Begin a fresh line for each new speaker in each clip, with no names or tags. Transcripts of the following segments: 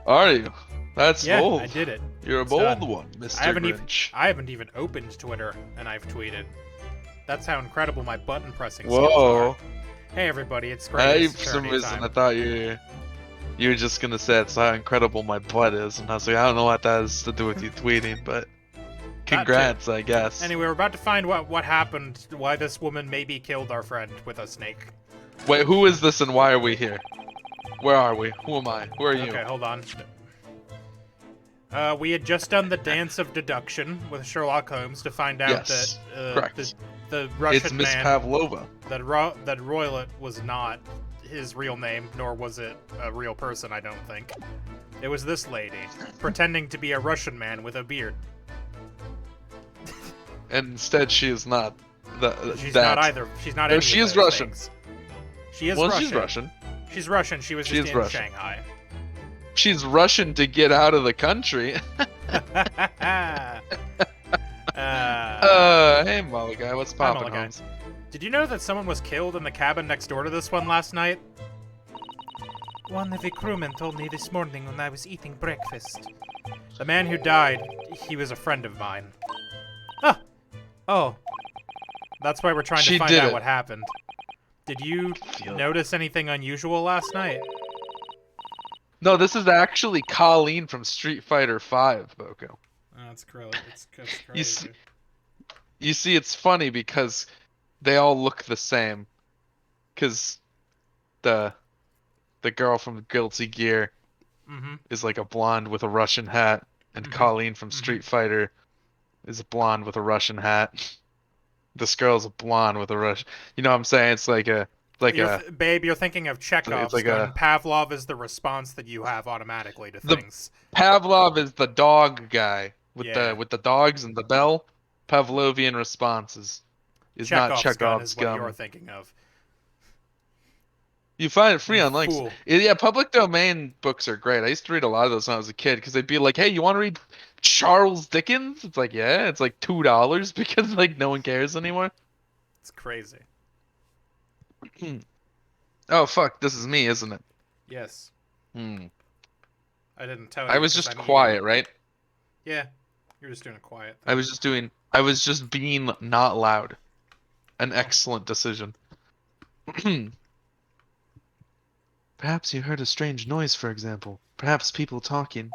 Are you? That's
Yeah,
bold.
I did it.
You're a
It's
bold
done.
one, Mr.
I
Grinch.
haven't even opened Twitter, and I've tweeted. That's how incredible my button pressing skills are.
Whoa.
Hey everybody, it's
I,
greatest
for some
eternity
reason,
time.
I thought you were just gonna say it's how incredible my butt is, and I was like, I don't know what that has to do with you tweeting, but
That too.
congrats, I guess.
Anyway, we're about to find what happened, why this woman maybe killed our friend with a snake.
Wait, who is this and why are we here? Where are we? Who am I? Who are you?
Okay, hold on. We had just done the dance of deduction with Sherlock Holmes to find out
Yes,
that
correct.
the Russian
It's Miss
man
Pavlova.
that Roylott was not his real name, nor was it a real person. I don't think it was this lady pretending to be a Russian man with a beard.
And instead, she is not.
She's
that.
not either. She's not.
No,
Any
she
of
is
those
Russian.
things. She is
Well,
Russian.
she's Russian.
She's Russian. She was
She
just
is
in
Russian.
Shanghai.
She's Russian to get out of the country. Hey, Molly guy, what's
Hi,
poppin',
Molly guy.
Holmes?
Did you know that someone was killed in the cabin next door to this one last night? One of the crewmen told me this morning when I was eating breakfast. The man who died, he was a friend of mine. Ah! Oh. That's why we're trying
She
to find
did
out
it.
what happened. Did you notice anything unusual last night?
No, this is actually Colleen from Street Fighter V, Boko.
Oh, that's crazy. It's
You see, it's funny because they all look the same. Because the girl from Guilty Gear
Mm-hmm.
is like a blonde with a Russian hat, and Colleen from Street Fighter is a blonde with a Russian hat. This girl's a blonde with a Russian. You know what I'm saying? It's like a
Babe, you're thinking of Chekhov's
like
gun.
a
Pavlov is the response that you have automatically to
the
things.
Pavlov is the dog guy with
Yeah.
the dogs and the bell. Pavlovian responses is not
Chekhov's gun
Chekhov's
is what
gun.
you're thinking of.
You find it free
You
on links.
fool.
Yeah, public domain books are great. I used to read a lot of those when I was a kid because they'd be like, "Hey, you want to read Charles Dickens?" It's like, yeah, it's like $2 because like no one cares anymore.
It's crazy.
Oh fuck, this is me, isn't it?
Yes.
Hmm.
I didn't tell you.
I was
'cause
just
I'm
quiet,
eating.
right?
Yeah. You're just doing a quiet thing.
I was just being not loud. An excellent decision. Perhaps you heard a strange noise, for example. Perhaps people talking.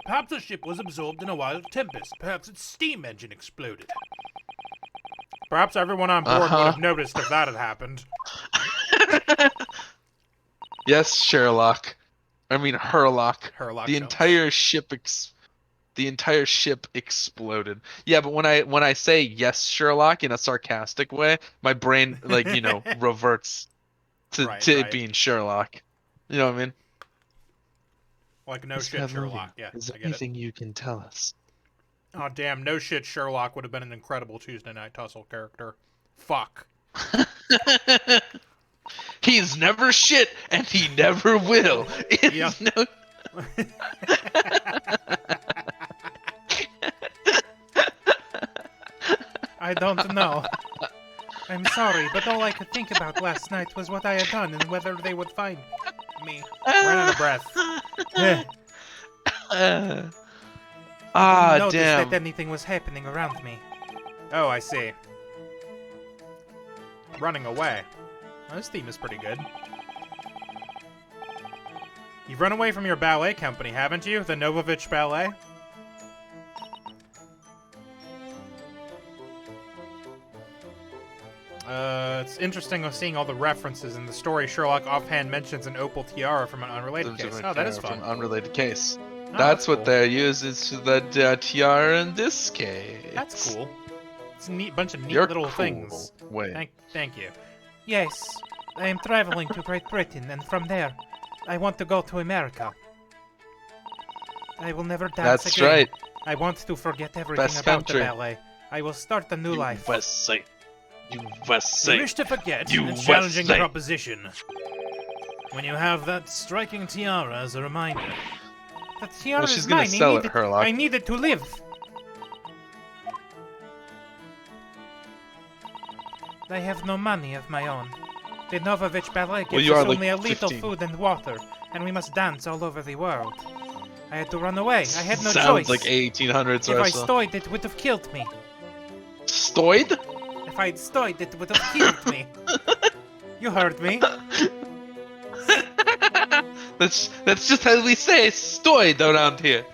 Perhaps the ship was absorbed in a wild tempest. Perhaps its steam engine exploded. Perhaps everyone on board would have noticed if that had happened.
Yes, Sherlock. I mean Herlock.
Herlock
The
Shells.
entire ship exploded. Yeah, but when I say yes, Sherlock in a sarcastic way, my brain reverts to
Right,
it
right.
being Sherlock. You know what I mean?
Like, no
This
shit,
movie,
Sherlock. Yeah,
is
I
there
get it.
anything you can tell us?
Oh, damn, no shit, Sherlock would have been an incredible Tuesday Night Tussle character. Fuck.
He's never shit, and he never will. It's
Yeah.
no.
I don't know. I'm sorry, but all I could think about last night was what I had done and whether they would find me. Ran out of breath.
Ah,
Noticed
damn.
that anything was happening around me. Oh, I see. Running away. Well, this theme is pretty good. You've run away from your ballet company, haven't you? The Novovich Ballet? It's interesting seeing all the references in the story. Sherlock offhand mentions an opal tiara from an unrelated case. Oh, that is fun.
From an unrelated case.
Oh,
That's what
cool.
they're used is the tiara in this case.
That's cool. It's a neat bunch of neat
You're
little
cool.
things.
Wait.
Thank you. Yes, I am traveling to Great Britain, and from there, I want to go to America. I will never dance
That's
again.
right.
I want to forget everything
Best
about
country.
the ballet. I will start a new life.
USA.
You
USA.
wish to forget
You
a challenging
USA.
proposition. When you have that striking tiara as a reminder. The tiara
Well, she's
is
gonna
mine.
sell it, Herlock.
I need it to live. I have no money of my own. The Novovich Ballet
Well,
gives
you
us
are, like,
only a little
15.
food and water, and we must dance all over the world. I had to run away. I had no
Sounds
choice.
like 1800s
If
or
I
so.
stoyed, it would have killed me.
Stoid?
If I'd stoyed, it would have killed me. You heard me.
That's just how we say stoid around here.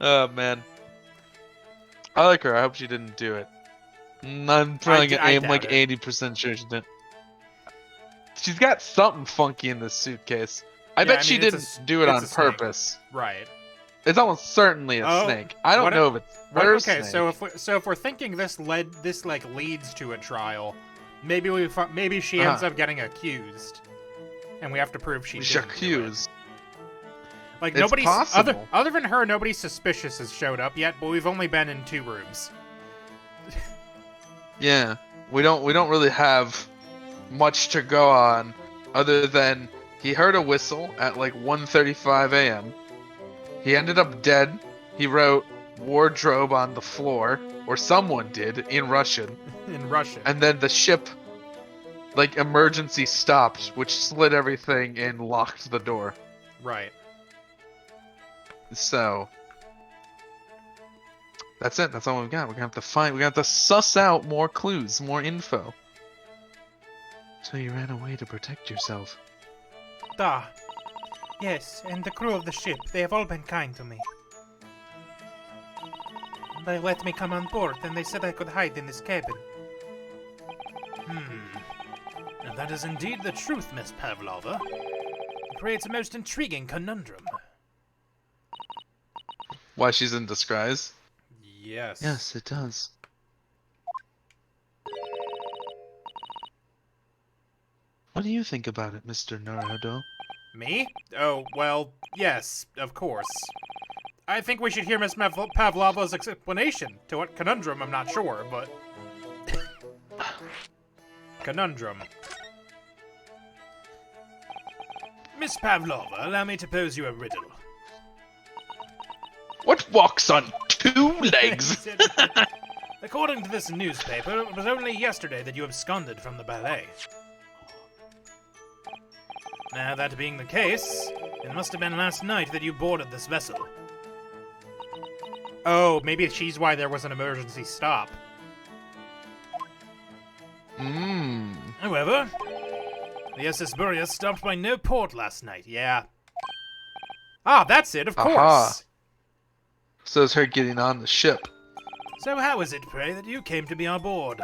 Oh man. I like her. I hope she didn't do it. I'm probably
I
I'm
doubt
like
it.
80% sure she didn't. She's got something funky in this suitcase. I
Yeah,
bet
I
she
mean,
didn't do it
it's
on
a snake.
purpose.
Right.
It's almost certainly a
Oh,
snake. I don't
what
know if it's her
Okay,
snake.
so if we're thinking this like leads to a trial, maybe maybe she
Uh-huh.
ends up getting accused, and we have to prove she
She's
didn't do it.
accused.
Like
It's
nobody's
possible.
other than her, nobody suspicious has showed up yet. But we've only been in 2 rooms.
Yeah. We don't really have much to go on other than he heard a whistle at like 1:35 a.m. He ended up dead. He wrote wardrobe on the floor, or someone did, in Russian.
In Russian.
And then the ship, like, emergency stopped, which slid everything and locked the door.
Right.
So, that's it. That's all we've got. We're gonna have to suss out more clues, more info. So you ran away to protect yourself.
Da. Yes, and the crew of the ship, they have all been kind to me. They let me come on board, and they said I could hide in this cabin. And that is indeed the truth, Miss Pavlova. It creates a most intriguing conundrum.
Why she's in disguise?
Yes.
Yes, it does. What do you think about it, Mr. Naruto?
Me? Oh, well, yes, of course. I think we should hear Miss Pavlova's explanation. To what conundrum, I'm not sure, but... Conundrum. Miss Pavlova, allow me to pose you a riddle.
What walks on 2 legs?
According to this newspaper, it was only yesterday that you absconded from the ballet. Now, that being the case, it must have been last night that you boarded this vessel. Oh, maybe she's why there was an emergency stop. However, the SS Burya stopped by no port last night, yeah. Ah, that's it, of course!
Aha. So it's her getting on the ship.
So how is it, pray, that you came to be on board?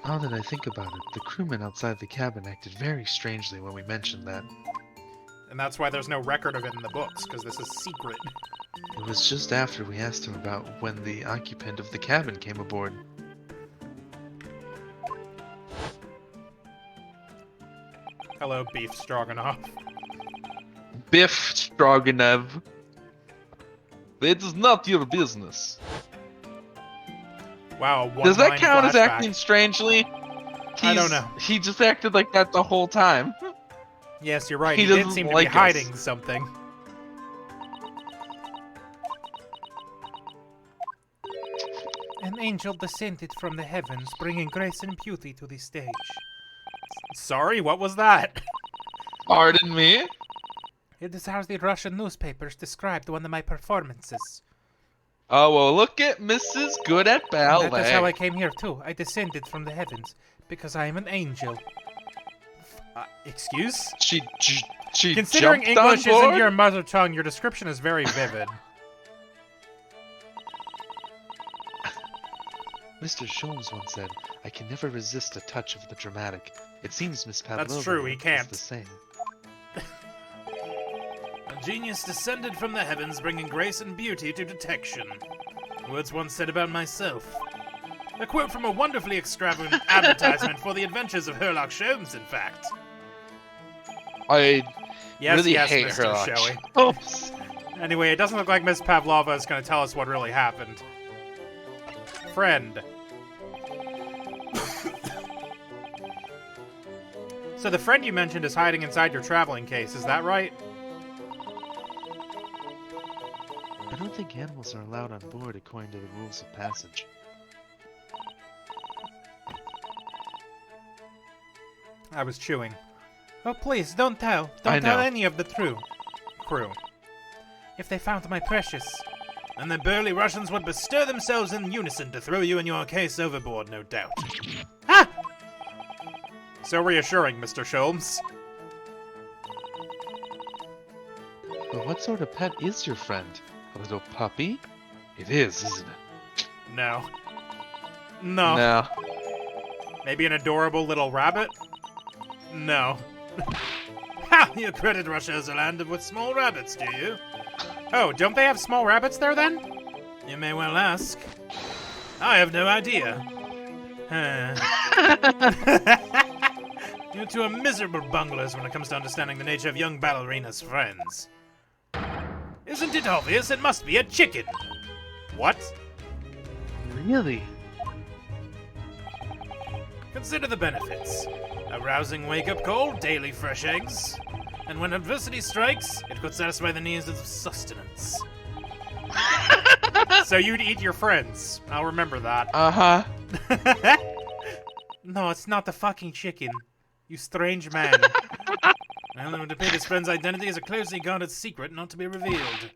Now that I think about it, the crewman outside the cabin acted very strangely when we mentioned that.
And that's why there's no record of it in the books, because this is secret.
It was just after we asked him about when the occupant of the cabin came aboard.
Hello, beef stroganoff.
Biff Stroganoff. It is not your business.
Wow,
Does that count as
flashback.
acting strangely?
I don't know.
He just acted like that the whole time.
Yes, you're right.
He
He did
doesn't
seem to
like
be
us.
hiding something. An angel descended from the heavens, bringing grace and beauty to the stage. Sorry, what was that?
Pardon me?
It is how the Russian newspapers described one of my performances.
Oh, well, look at Mrs. Good at Ballet.
And that is how I came here, too. I descended from the heavens, because I am an angel. Excuse?
She
Considering
jumped on
English isn't
board?
your mother tongue, your description is very vivid.
Mr. Sholmes once said, I can never resist a touch of the dramatic. It seems Miss Pavlova
That's true, he can't.
is the same.
A genius descended from the heavens, bringing grace and beauty to detection. Words once said about myself. A quote from a wonderfully extravagant advertisement for the adventures of Sherlock Holmes, in fact.
I
Yes,
really
yes,
hate
Mr.
Sherlock
Showy.
Holmes.
Anyway, it doesn't look like Miss Pavlova is going to tell us what really happened. Friend. So the friend you mentioned is hiding inside your traveling case, is that right?
I don't think animals are allowed on board according to the rules of passage.
I was chewing. Oh, please, don't tell.
I
Don't tell
know.
any of the crew. If they found my precious. And the burly Russians would bestir themselves in unison to throw you and your case overboard, no doubt. Ah! So reassuring, Mr. Sholmes.
But what sort of pet is your friend? A little puppy? It is, isn't it?
No. No.
No.
Maybe an adorable little rabbit? No. Ha! You credit Russia as a land with small rabbits, do you? Oh, don't they have small rabbits there then? You may well ask. I have no idea. You two are miserable bunglers when it comes to understanding the nature of young ballerina's friends. Isn't it obvious? It must be a chicken. What?
Really?
Consider the benefits. A rousing wake-up call, daily fresh eggs. And when adversity strikes, it could satisfy the needs of sustenance. So you'd eat your friends. I'll remember that.
Uh-huh.
No, it's not the fucking chicken. You strange man. I only want to pay his friend's identity as a closely guarded secret not to be revealed.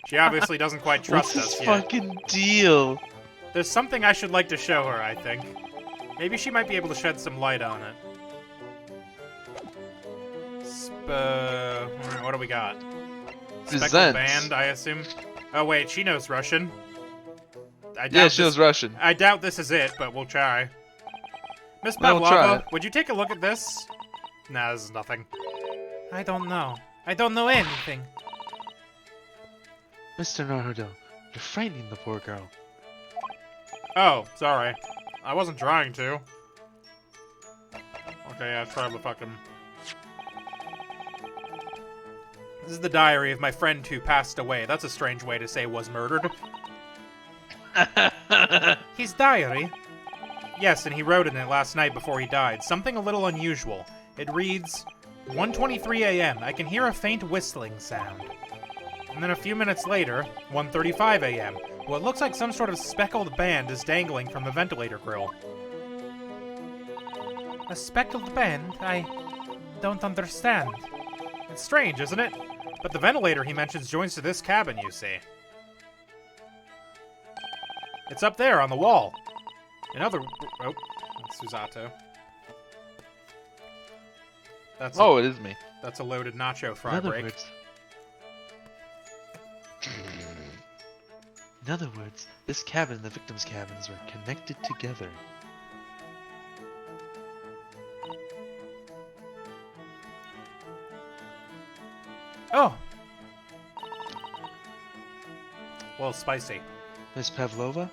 She obviously doesn't quite trust
What's
us
his
yet.
fucking deal?
There's something I should like to show her, I think. Maybe she might be able to shed some light on it. What do we got? Speckled
Presents.
band, I assume. Oh wait, she knows Russian. I doubt
Yeah, she
this-
knows Russian.
I doubt this is it, but we'll try. Miss
Well, we'll try
Pavlova,
it.
would you take a look at this? Nah, this is nothing. I don't know. I don't know anything.
Mr. Naruto, you're frightening the poor girl.
Oh, sorry. I wasn't trying to. Okay, yeah, try to fucking... This is the diary of my friend who passed away. That's a strange way to say was murdered. His diary? Yes, and he wrote in it last night before he died. Something a little unusual. It reads, 1:23 a.m. I can hear a faint whistling sound. And then a few minutes later, 1:35 a.m. What looks like some sort of speckled band is dangling from the ventilator grill. A speckled band? I don't understand. It's strange, isn't it? But the ventilator he mentions joins to this cabin, you see. It's up there on the wall. Oh, that's Susato. That's
Oh, it is me.
that's a loaded nacho fry
In other
break.
words... In other words, this cabin and the victims' cabins were connected together.
Oh! Well, spicy.
Miss Pavlova?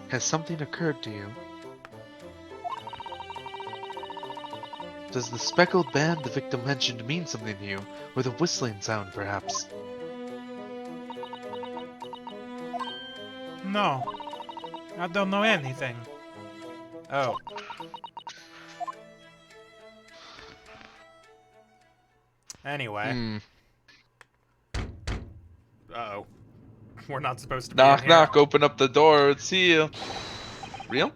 Has something occurred to you? Does the speckled band the victim mentioned mean something to you? Or the whistling sound, perhaps?
No. I don't know anything. Oh. Anyway.
Hmm.
Uh-oh. We're not supposed to be in
Knock,
here.
knock, open up the door, it's you. Real?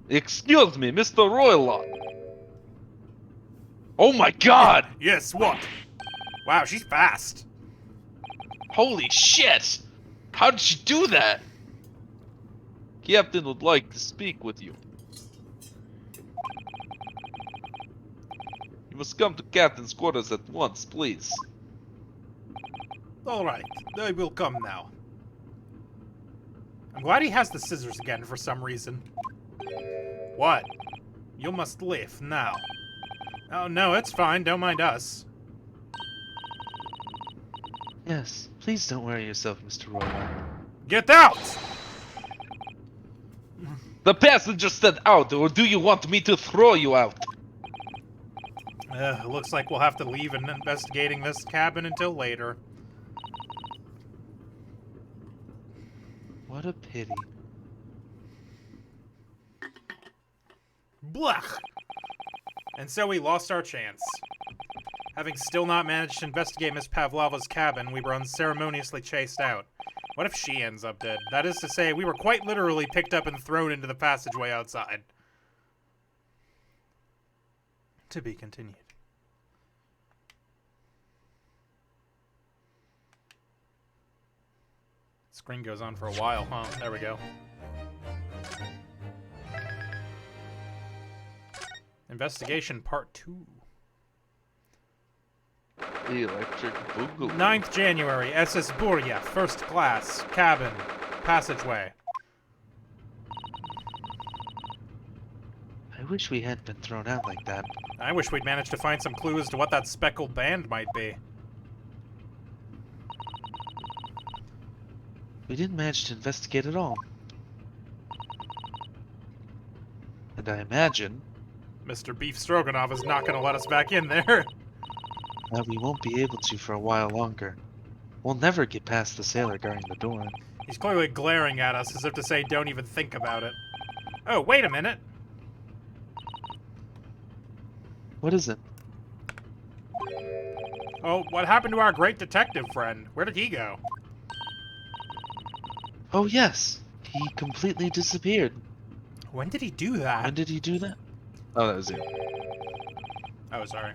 Excuse me, Mr. Roylott. Oh my god!
Yes, what? Wow, she's fast.
Holy shit! How did she do that? Captain would like to speak with you. You must come to Captain's quarters at once, please.
Alright, I will come now. I'm glad he has the scissors again for some reason. What? You must leave now. Oh, no, it's fine. Don't mind us.
Yes, please don't worry yourself, Mr. Roylott.
Get out!
The passenger said out, or do you want me to throw you out?
Looks like we'll have to leave investigating this cabin until later.
What a pity.
Blech! And so we lost our chance. Having still not managed to investigate Miss Pavlova's cabin, we were unceremoniously chased out. What if she ends up dead? That is to say, we were quite literally picked up and thrown into the passageway outside. To be continued. Screen goes on for a while, huh? There we go. Investigation Part 2.
The electric boogaloo.
9th January, SS Burya, first class, cabin, passageway.
I wish we hadn't been thrown out like that.
I wish we'd managed to find some clue as to what that speckled band might be.
We didn't manage to investigate at all. And I imagine
Mr. Beef Stroganoff is not going to let us back in there.
that we won't be able to for a while longer. We'll never get past the sailor guarding the door.
He's clearly glaring at us as if to say, don't even think about it. Oh, wait a minute.
What is it?
Oh, what happened to our great detective friend? Where did he go?
Oh yes! He completely disappeared.
When did he do that?
When did he do that?
Oh, that was you.
Oh, sorry.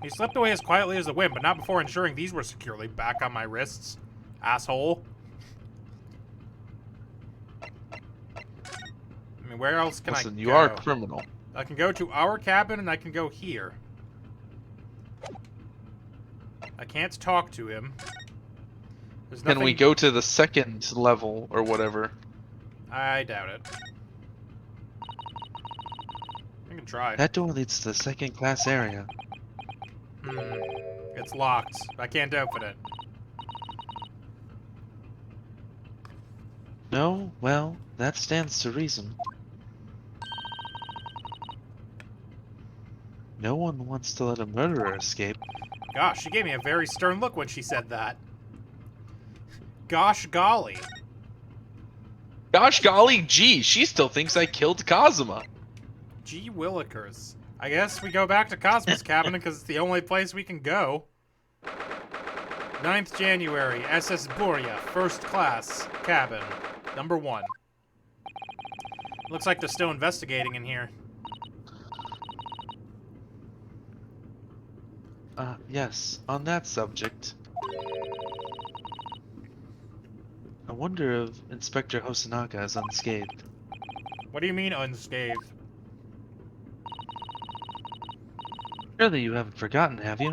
He slipped away as quietly as the wind, but not before ensuring these were securely back on my wrists. Asshole. I mean, where else can I go?
Listen, you are a criminal.
I can go to our cabin and I can go here. I can't talk to him. There's nothing...
Can we go to the second level or whatever?
I doubt it. I can try.
That door leads to the second class area.
It's locked. I can't open it.
No? Well, that stands to reason. No one wants to let a murderer escape.
Gosh, she gave me a very stern look when she said that. Gosh golly.
Gosh golly, gee, she still thinks I killed Kazuma.
Gee willikers. I guess we go back to Cosmo's cabin because it's the only place we can go. 9th January, SS Burya, first class, cabin, number 1. Looks like they're still investigating in here.
Yes, on that subject. I wonder if Inspector Hosanaka is unscathed.
What do you mean unscathed?
Surely you haven't forgotten, have you,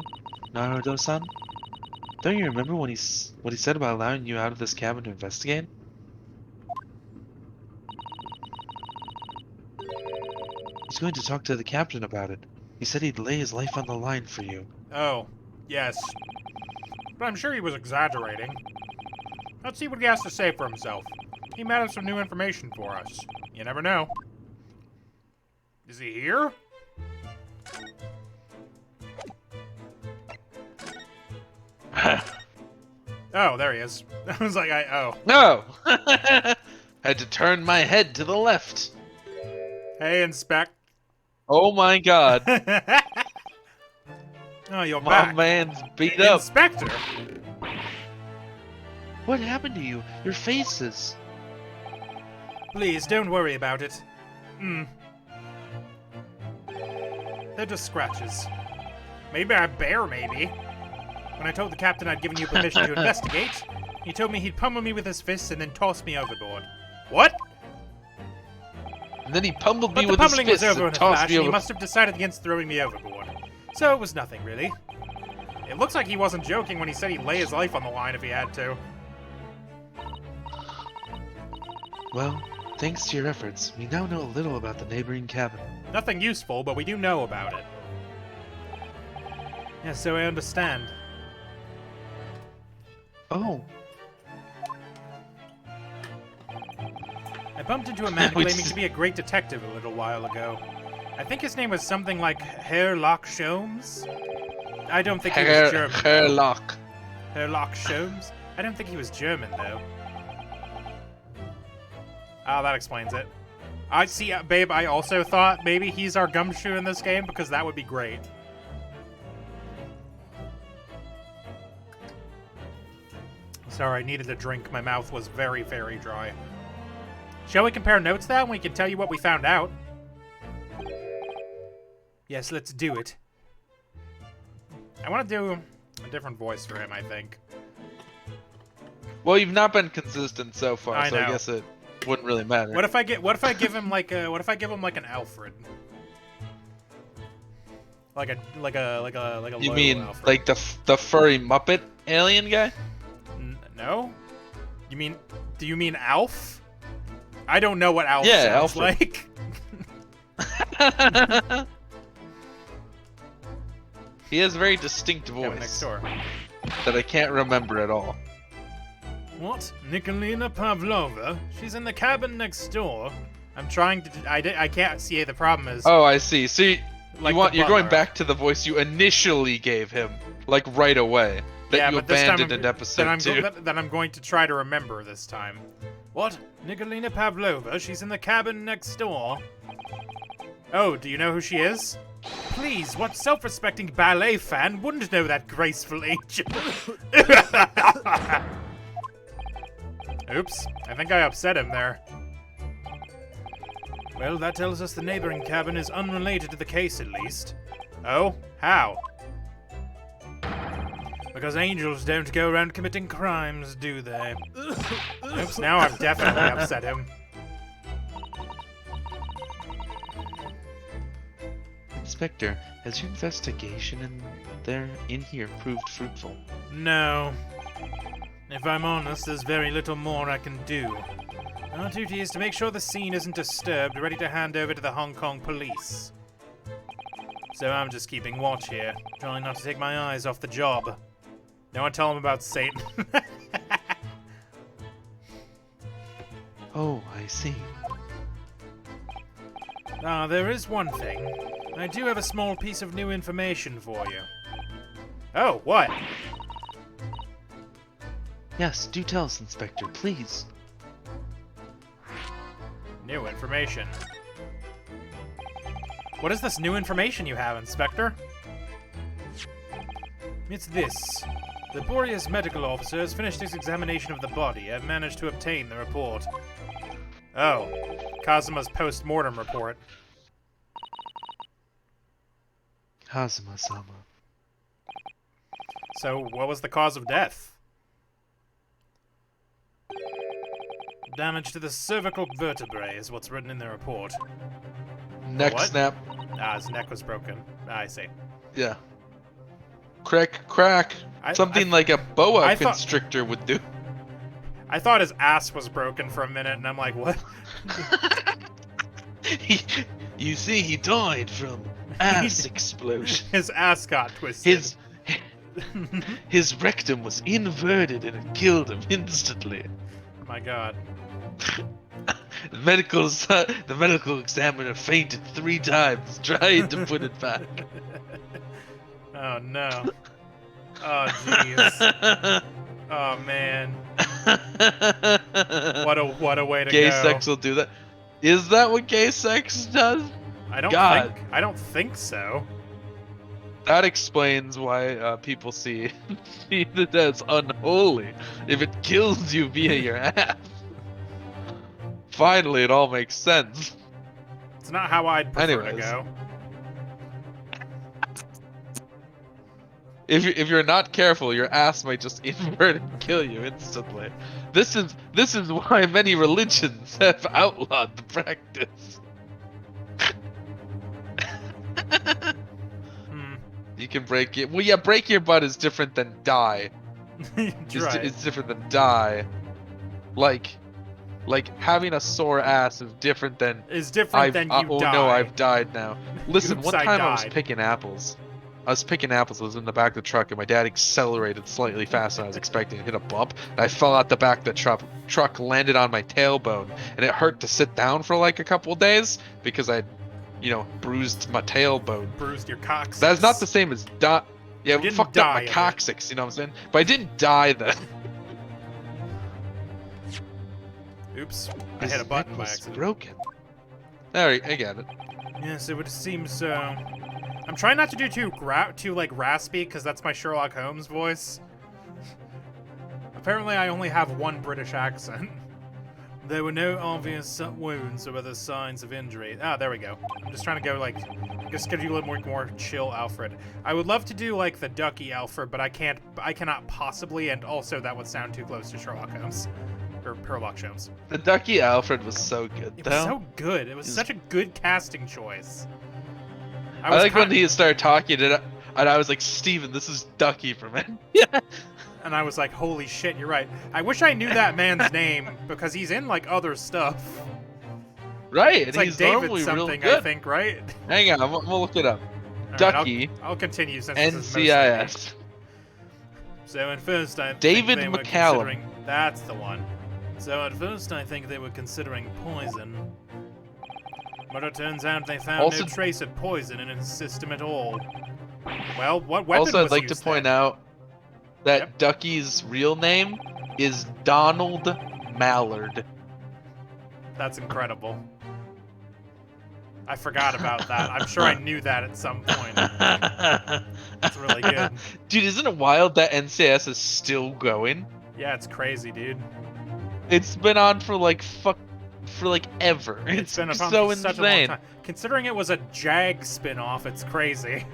Naruto-san? Don't you remember when what he said about allowing you out of this cabin to investigate? He's going to talk to the captain about it. He said he'd lay his life on the line for you.
Oh, yes. But I'm sure he was exaggerating. Let's see what he has to say for himself. He might have some new information for us. You never know. Is he here? Oh, there he is. I was like, oh.
No! Had to turn my head to the left.
Hey, Inspect.
Oh my god.
Oh, you're
My
back.
man's beat up.
Inspector?
What happened to you? Your faces.
Please, don't worry about it. They're just scratches. Maybe a bear, maybe. When I told the captain I'd given you permission to investigate, he told me he'd pummel me with his fists and then toss me overboard. What?
And then he pummeled
But
me
the
with his
pummeling was
fists
over in
and
a
tossed
flash,
me
and he
over.
must have decided against throwing me overboard. So it was nothing, really. It looks like he wasn't joking when he said he'd lay his life on the line if he had to.
Well, thanks to your efforts, we now know a little about the neighboring cabin.
Nothing useful, but we do know about it. Yeah, so I understand.
Oh,
I bumped into a man claiming to be a great detective a little while ago. I think his name was something like Herlock Sholmes? I don't think he was German.
Herlock.
Herlock Sholmes? I don't think he was German, though. Oh, that explains it. I see, babe, I also thought maybe he's our gumshoe in this game, because that would be great. Sorry, I needed a drink. My mouth was very, very dry. Shall we compare notes then? We can tell you what we found out. Yes, let's do it. I want to do a different voice for him, I think.
Well, you've not been consistent so far,
I
so
know.
I guess it wouldn't really matter.
What if I give him like an Alfred? Like a
You
low
mean
Alfred.
like the furry Muppet alien guy?
No? Do you mean Alf? I don't know what Alf
Yeah,
sounds
Alfred.
like.
He has a very distinct
Cabin next
voice
door.
that I can't remember at all.
What? Nikolina Pavlova? She's in the cabin next door. I'm trying to. I can't see. The problem is.
Oh, I see. So
Like
you're
the
going
butler.
back to the voice you initially gave him, like right away, that
yeah,
you
but this time
abandoned in episode 2.
that I'm going to try to remember this time. What? Nikolina Pavlova? She's in the cabin next door. Oh, do you know who she is? Please, what self-respecting ballet fan wouldn't know that graceful angel? Oops, I think I upset him there. Well, that tells us the neighboring cabin is unrelated to the case, at least. Oh? How? Because angels don't go around committing crimes, do they? Oops, now I've definitely upset him.
Inspector, has your investigation in here proved fruitful?
No. If I'm honest, there's very little more I can do. Our duty is to make sure the scene isn't disturbed, ready to hand over to the Hong Kong police. So I'm just keeping watch here, trying not to take my eyes off the job. No one tell him about Satan.
Oh, I see.
Ah, there is one thing. I do have a small piece of new information for you. Oh, what?
Yes, do tell us, Inspector, please.
New information. What is this new information you have, Inspector? It's this. The Boreas medical officer has finished his examination of the body and managed to obtain the report. Oh, Kazuma's post-mortem report.
Kazuma-sama.
So, what was the cause of death? Damage to the cervical vertebrae is what's written in the report.
Neck
What?
snap.
Ah, his neck was broken. Ah, I see.
Yeah. Crack. Something like a boa
I thought-
constrictor would do.
I thought his ass was broken for a minute, and I'm like, what?
You see, he died from ass explosion.
His ass got twisted.
His rectum was inverted and it killed him instantly.
My god.
The medical examiner fainted 3 times trying to put it back.
Oh no. Oh jeez. Oh man. What a way to
Gay
go.
sex will do that. Is that what gay sex does?
I don't think so.
That explains why people see it as unholy if it kills you via your ass. Finally, it all makes sense.
It's not how I'd prefer to
Anyways.
go.
If you're not careful, your ass might just invert and kill you instantly. This is why many religions have outlawed the practice. You can break it. Well, yeah, break your butt is different than die.
Right.
It's different than die. Like having a sore ass is different than
It's different than you
oh
die.
no, I've died now. Listen,
Oops,
one
I
time I was
died.
picking apples. I was in the back of the truck, and my dad accelerated slightly faster than I was expecting and hit a bump. And I fell out the back of the truck, landed on my tailbone, and it hurt to sit down for like a couple of days because I'd, bruised my tailbone.
Bruised your coccyx.
That's not the same as die. Yeah,
didn't
fucked up
die
my
of it.
coccyx, you know what I'm saying? But I didn't die then.
Oops. I
His
hit a button
neck
by
was
accident.
broken.
There, I get it.
Yes, it would seem so. I'm trying not to do too raspy, because that's my Sherlock Holmes voice. Apparently, I only have one British accent. There were no obvious wounds or other signs of injury. Ah, there we go. I'm just trying to go, like, just get you a little more chill Alfred. I would love to do, like, the Ducky Alfred, but I cannot possibly, and also that would sound too close to Sherlock Holmes. Or Sherlock Holmes.
The Ducky Alfred was so good,
It
though.
was so good. It was such a good casting choice.
I like when he started talking, and I was like, Steven, this is Ducky from it.
Yeah. And I was like, holy shit, you're right. I wish I knew that man's name, because he's in, like, other stuff.
Right,
It's
and
like
he's
David
normally real
something,
good.
I think, right?
Hang on, we'll look it up.
All
Ducky,
right, I'll continue since this is mostly
NCIS.
me. So at first I
David
think they were
McCallum.
considering... That's the one. So at first I think they were considering poison. But it turns out they found
Also-
no trace of poison in his system at all. Well, what weapon
Also, I'd
was
like to
used
point
then?
out that
Yep.
Ducky's real name is Donald Mallard.
That's incredible. I forgot about that. I'm sure I knew that at some point. That's really good.
Dude, isn't it wild that NCIS is still going?
Yeah, it's crazy, dude.
It's been on for like ever.
It's been
so
around for such a long
insane.
time. Considering it was a Jag spin-off, it's crazy.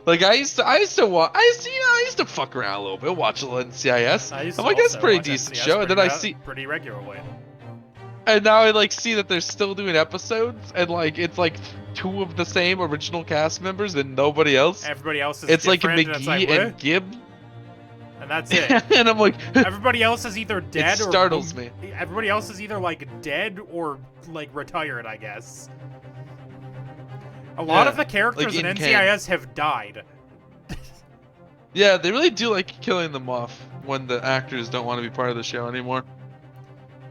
Like I used to fuck around a little bit, watch a little NCIS.
I used
I'm
to
like, that's a
also
pretty
watch
decent
NCS
show, and then I see,
pretty regularly.
and now I like see that they're still doing episodes, and like it's like two of the same original cast members and nobody else.
Everybody else is
It's like
different,
McGee
and, it's like,
and
what?
Gibb,
And that's it.
and I'm like,
Everybody else is either dead
it
or
startles me.
Everybody else is either like dead or like retired, I guess. A lot
Yeah,
of the characters
like
in
in
NCIS have died.
Yeah, they really do like killing them off when the actors don't want to be part of the show anymore.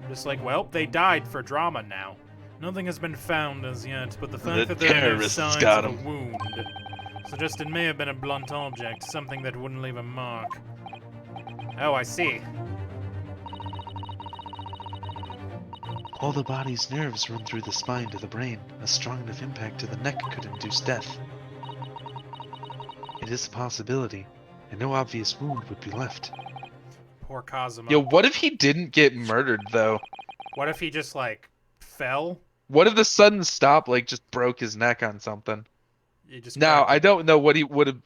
Just like, well, they died for drama now. Nothing has been found as yet, but the fact
The
that there are no
terrorists
signs
got
of a
'em.
wound suggests it may have been a blunt object, something that wouldn't leave a mark. Oh, I see.
While the body's nerves run through the spine to the brain, a strong enough impact to the neck could induce death. It is a possibility, and no obvious wound would be left.
Poor Cosimo.
Yo, what if he didn't get murdered though?
What if he just, like, fell?
What if the sudden stop like just broke his neck on something?
You just
Now
cracked
I don't know what he would have.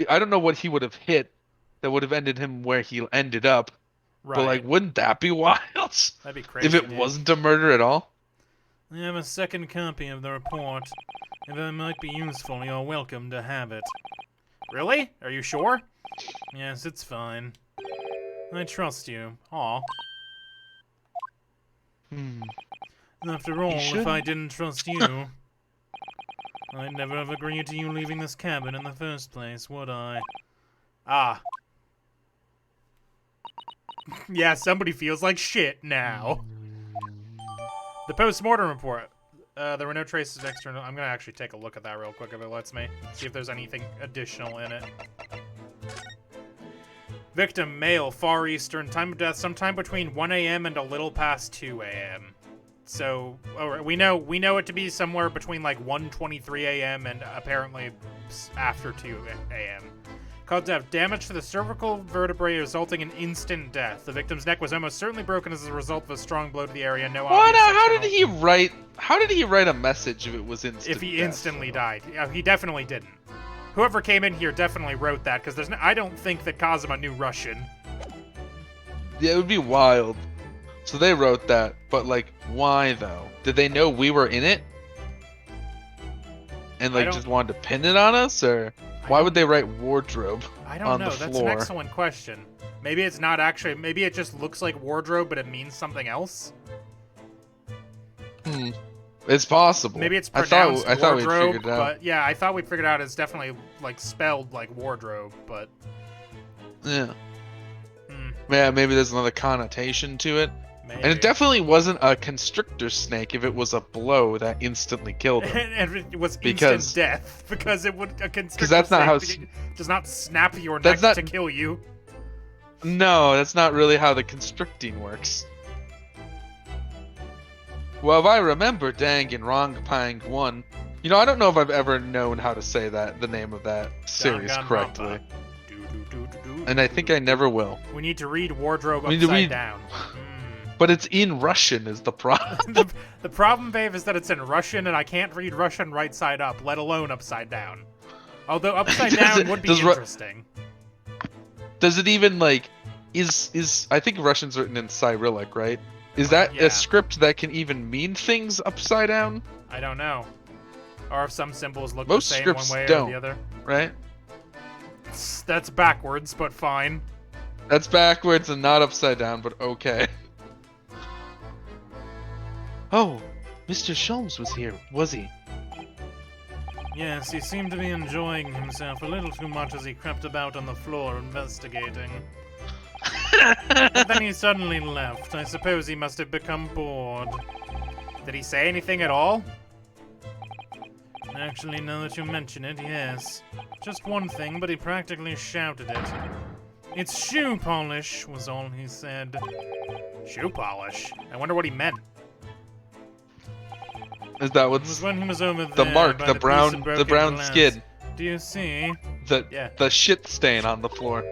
I don't know what he would have hit that would have ended him where he ended up.
Right.
But like, wouldn't that be wild?
That'd be crazy.
If it
dude.
wasn't a murder at all?
I have a second copy of the report. If it might be useful, you're welcome to have it. Really? Are you sure? Yes, it's fine. I trust you. Aw. After all, if
should.
I didn't trust you, I'd never have agreed to you leaving this cabin in the first place, would I? Ah. Yeah, somebody feels like shit now. The post-mortem report. There were no traces of external... I'm gonna actually take a look at that real quick if it lets me. See if there's anything additional in it. Victim, male, Far Eastern, time of death sometime between 1 a.m. and a little past 2 a.m. So, we know it to be somewhere between like 1:23 a.m. and apparently after 2 a.m. Caused to have damage to the cervical vertebrae resulting in instant death. The victim's neck was almost certainly broken as a result of a strong blow to the area. No
What?
obvious
How did
external-
he write? How did he write a message if it was instant?
If he
death?
instantly died. Yeah, he definitely didn't. Whoever came in here definitely wrote that, because I don't think that Cosima knew Russian.
Yeah, it would be wild. So they wrote that, but like, why though? Did they know we were in it? And like just wanted to pin it on us, or why would they write wardrobe
I don't
on
know.
the
That's
floor?
an excellent question. Maybe it's not actually. Maybe it just looks like wardrobe, but it means something else.
It's possible.
Maybe it's
I
pronounced
thought we
wardrobe,
figured it out.
but yeah, I thought we figured out it's definitely like spelled like wardrobe, but
Yeah. Yeah, maybe there's another connotation to it.
maybe.
And it definitely wasn't a constrictor snake if it was a blow that instantly killed him.
and it was
Because-
instant death because it would a constrictor
that's not how
snake does not snap your neck
That's not-
to kill you.
No, that's not really how the constricting works. Well, if I remember Dang and Rongpang 1, you know, I don't know if I've ever known how to say that, the name of that series
Danganronpa.
correctly.
Dude.
And I think I never will.
We need to read wardrobe
We need to
upside
read-
down.
But it's in Russian is the problem.
The problem, Babe, is that it's in Russian, and I can't read Russian right side up, let alone upside down. Although upside down would be interesting.
Does it even, like... Is I think Russian's written in Cyrillic, right? Is that
Yeah.
a script that can even mean things upside down?
I don't know. Or if some symbols look
Most
the same one
scripts
way or
don't.
the other.
Right?
That's backwards, but fine.
That's backwards and not upside down, but okay.
Oh, Mr. Sholmes was here, was he?
Yes, he seemed to be enjoying himself a little too much as he crept about on the floor investigating. But then he suddenly left. I suppose he must have become bored. Did he say anything at all? Actually, now that you mention it, yes. Just one thing, but he practically shouted it. It's shoe polish, was all he said. Shoe polish? I wonder what he meant.
Is that
It was
what's
when he was over
the
there
mark,
by
the
piece
brown,
of
the
broken
brown
glass.
skid,
Do you see?
the
Yeah.
shit stain on the floor?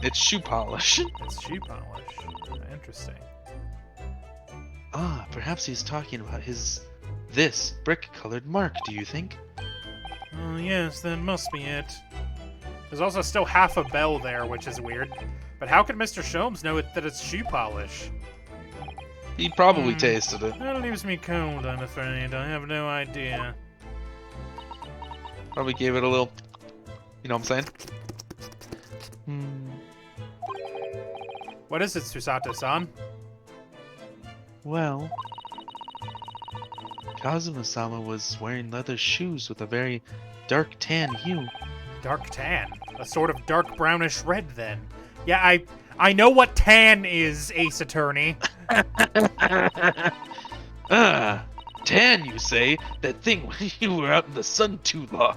It's shoe polish.
It's shoe polish. Interesting.
Ah, perhaps he's talking about this brick-colored mark, do you think?
Oh, yes, that must be it. There's also still half a bell there, which is weird. But how could Mr. Sholmes know that it's shoe polish?
He probably tasted it.
That leaves me cold, I'm afraid. I have no idea.
Probably gave it a little. You know what I'm saying?
What is it, Susato-san?
Well, Kazuma-sama was wearing leather shoes with a very dark tan hue.
Dark tan. A sort of dark brownish red, then. Yeah, I know what tan is, Ace Attorney.
Ah, tan, you say? That thing when you were out in the sun too long.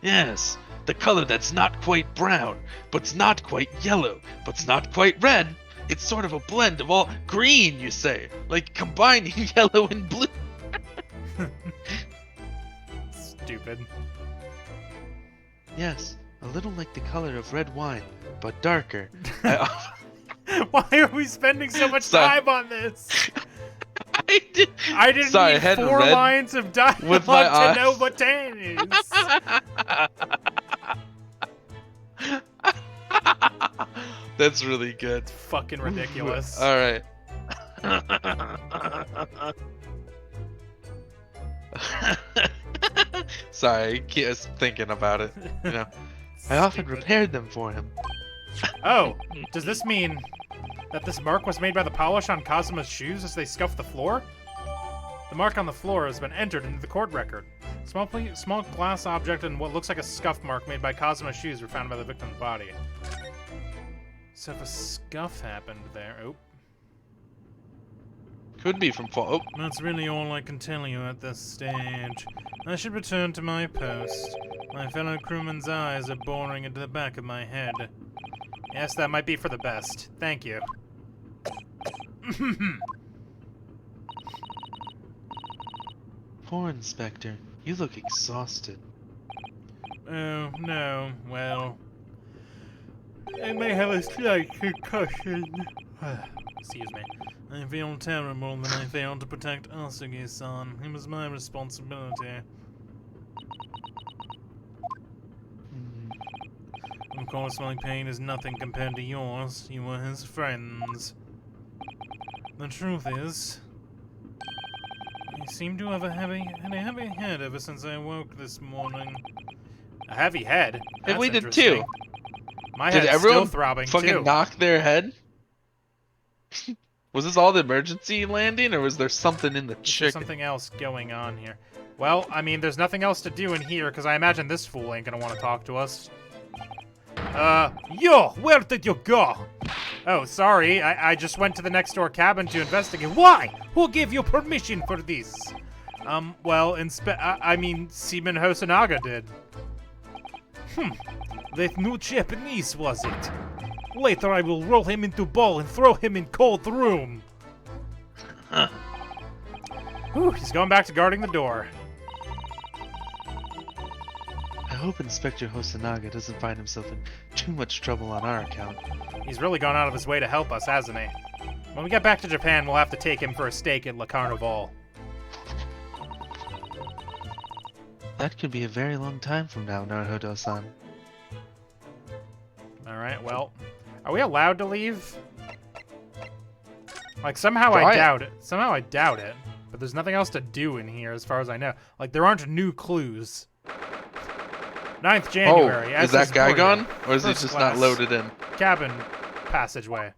Yes, the color that's not quite brown, but's not quite yellow, but's not quite red. It's sort of a blend of all green, you say, like combining yellow and blue.
Stupid.
Yes, a little like the color of red wine, but darker.
Why are we spending so much
Sorry.
time on this?
I did.
I didn't
Sorry, I
need
had
4
red
lines of dialogue
with my
to
eyes.
know what tan is.
That's really good.
It's fucking ridiculous.
All right. Sorry, I keep thinking about it. You know.
I often
Stupid.
repaired them for him.
Oh, does this mean that this mark was made by the polish on Kazuma's shoes as they scuffed the floor? The mark on the floor has been entered into the court record. Small glass object and what looks like a scuff mark made by Kazuma's shoes were found by the victim's body. So if a scuff happened there... Oh,
Could be from fall. Oh,
that's really all I can tell you at this stage. I should return to my post. My fellow crewmen's eyes are boring into the back of my head. Yes, that might be for the best. Thank you.
Poor Inspector, you look exhausted.
Oh, no. Well... I may have a slight concussion. Excuse me. I feel terrible that I failed to protect Asugi-san. It was my responsibility. Of course, my pain is nothing compared to yours. You were his friends. The truth is, I seem to have had a heavy head ever since I woke this morning. A heavy head?
and we
That's
did too.
interesting. My
Did
head's
everyone
still throbbing
fucking
too.
knock their head? Was this all the emergency landing, or was there something in the
There's
chicken?
something else going on here. Well, I mean, there's nothing else to do in here, because I imagine this fool ain't gonna want to talk to us. Yo, where did you go? Oh, sorry, I just went to the next door cabin to investigate. Why? Who gave you permission for this? Well, I mean, Seaman Hosonaga did. That new Japanese, was it? Later I will roll him into ball and throw him in cold room. Whew, he's going back to guarding the door.
I hope Inspector Hosonaga doesn't find himself in too much trouble on our account.
He's really gone out of his way to help us, hasn't he? When we get back to Japan, we'll have to take him for a steak at Le Carnival.
That could be a very long time from now, Naruhodo-san.
Alright, well... Are we allowed to leave? Like, somehow I doubt it. Somehow I doubt it. But there's nothing else to do in here, as far as I know. Like, there aren't new clues. 9th January.
Oh, is that guy
Boria.
gone? Or is he
First
just
class.
not loaded in?
Cabin passageway.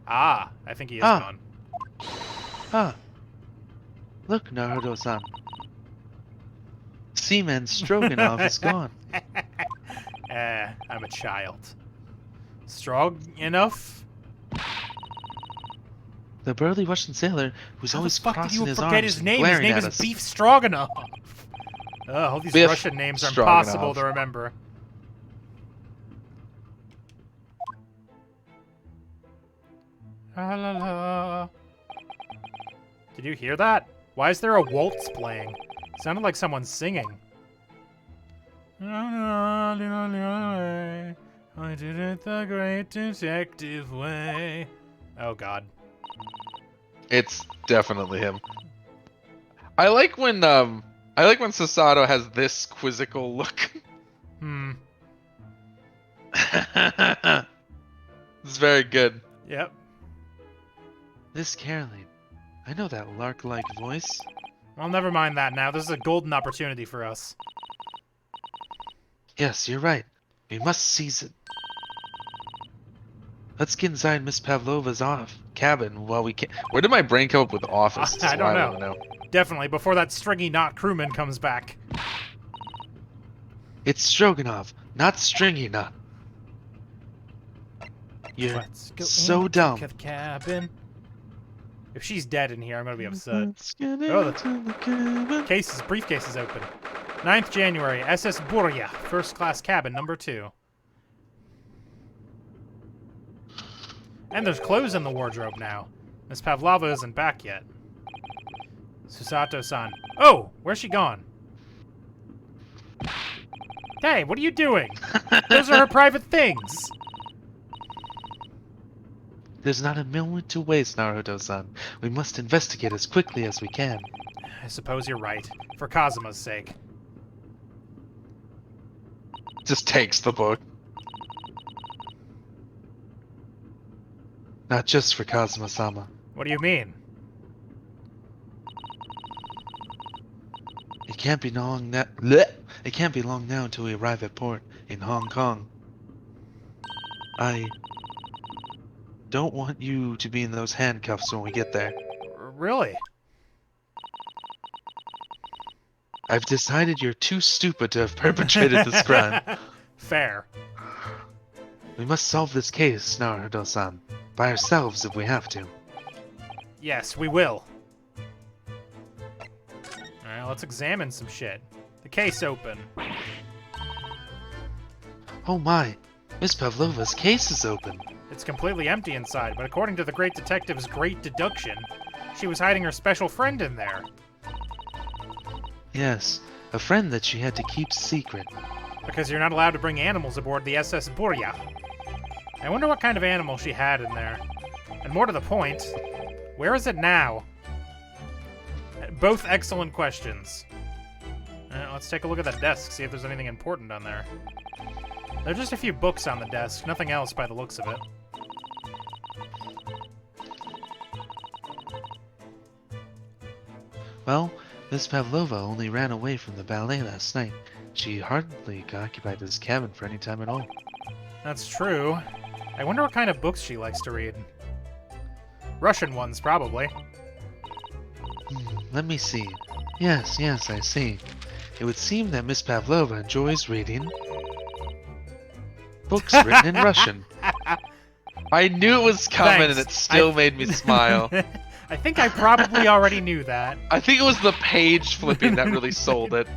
Ah, I think he is gone.
Ah. Look, Naruhodo-san. Seaman Stroganoff is gone.
I'm a child. Strong enough?
The burly Russian sailor who's always
How the fuck did
crossing
you
his
forget
arms
his
and
name? His
glaring
name
at
is
us.
Beef Stroganoff. All these
Biff
Russian names are
Stroganoff.
impossible to remember. La, la, la. Did you hear that? Why is there a waltz playing? Sounded like someone singing. I did it the great detective way. Oh god.
It's definitely him. I like when Sasato has this quizzical look. It's very good.
Yep.
This Caroline. I know that lark-like voice.
Well, never mind that now. This is a golden opportunity for us.
Yes, you're right. We must seize it. Let's get inside Miss Pavlova's cabin while we can.
Where did my brain come up with office?
I don't know.
wanna
Definitely, before that stringy knot crewman comes back.
It's Stroganoff, not Stringy Knot. You're
Let's go
so
into
dumb.
the cabin. If she's dead in here, I'm gonna be upset.
Let's get
Oh,
into the cabin.
Briefcase is open. 9th January, SS Burya, first class cabin, number 2. And there's clothes in the wardrobe now. Miss Pavlova isn't back yet. Susato-san. Oh, where's she gone? Hey, what are you doing? Those are her private things.
There's not a moment to waste, Naruto-san. We must investigate as quickly as we can.
I suppose you're right. For Kazuma's sake.
Just takes the book.
Not just for Kazuma-sama.
What do you mean?
It can't be long now. It can't be long now until we arrive at port in Hong Kong. I don't want you to be in those handcuffs when we get there.
Really?
I've decided you're too stupid to have perpetrated this crime.
Fair.
We must solve this case, Naruto-san, by ourselves if we have to.
Yes, we will. Alright, let's examine some shit. The case open.
Oh my, Miss Pavlova's case is open.
It's completely empty inside, but according to the great detective's great deduction, she was hiding her special friend in there.
Yes, a friend that she had to keep secret.
Because you're not allowed to bring animals aboard the SS Burya. I wonder what kind of animal she had in there. And more to the point, where is it now? Both excellent questions. Let's take a look at the desk, see if there's anything important on there. There are just a few books on the desk, nothing else by the looks of it.
Well, Miss Pavlova only ran away from the ballet last night. She hardly occupied this cabin for any time at all.
That's true. I wonder what kind of books she likes to read. Russian ones, probably.
Let me see. Yes, I see. It would seem that Miss Pavlova enjoys reading books written in Russian.
I knew it was coming,
Thanks.
and it still made me smile.
I think I probably already knew that.
I think it was the page flipping that really sold it.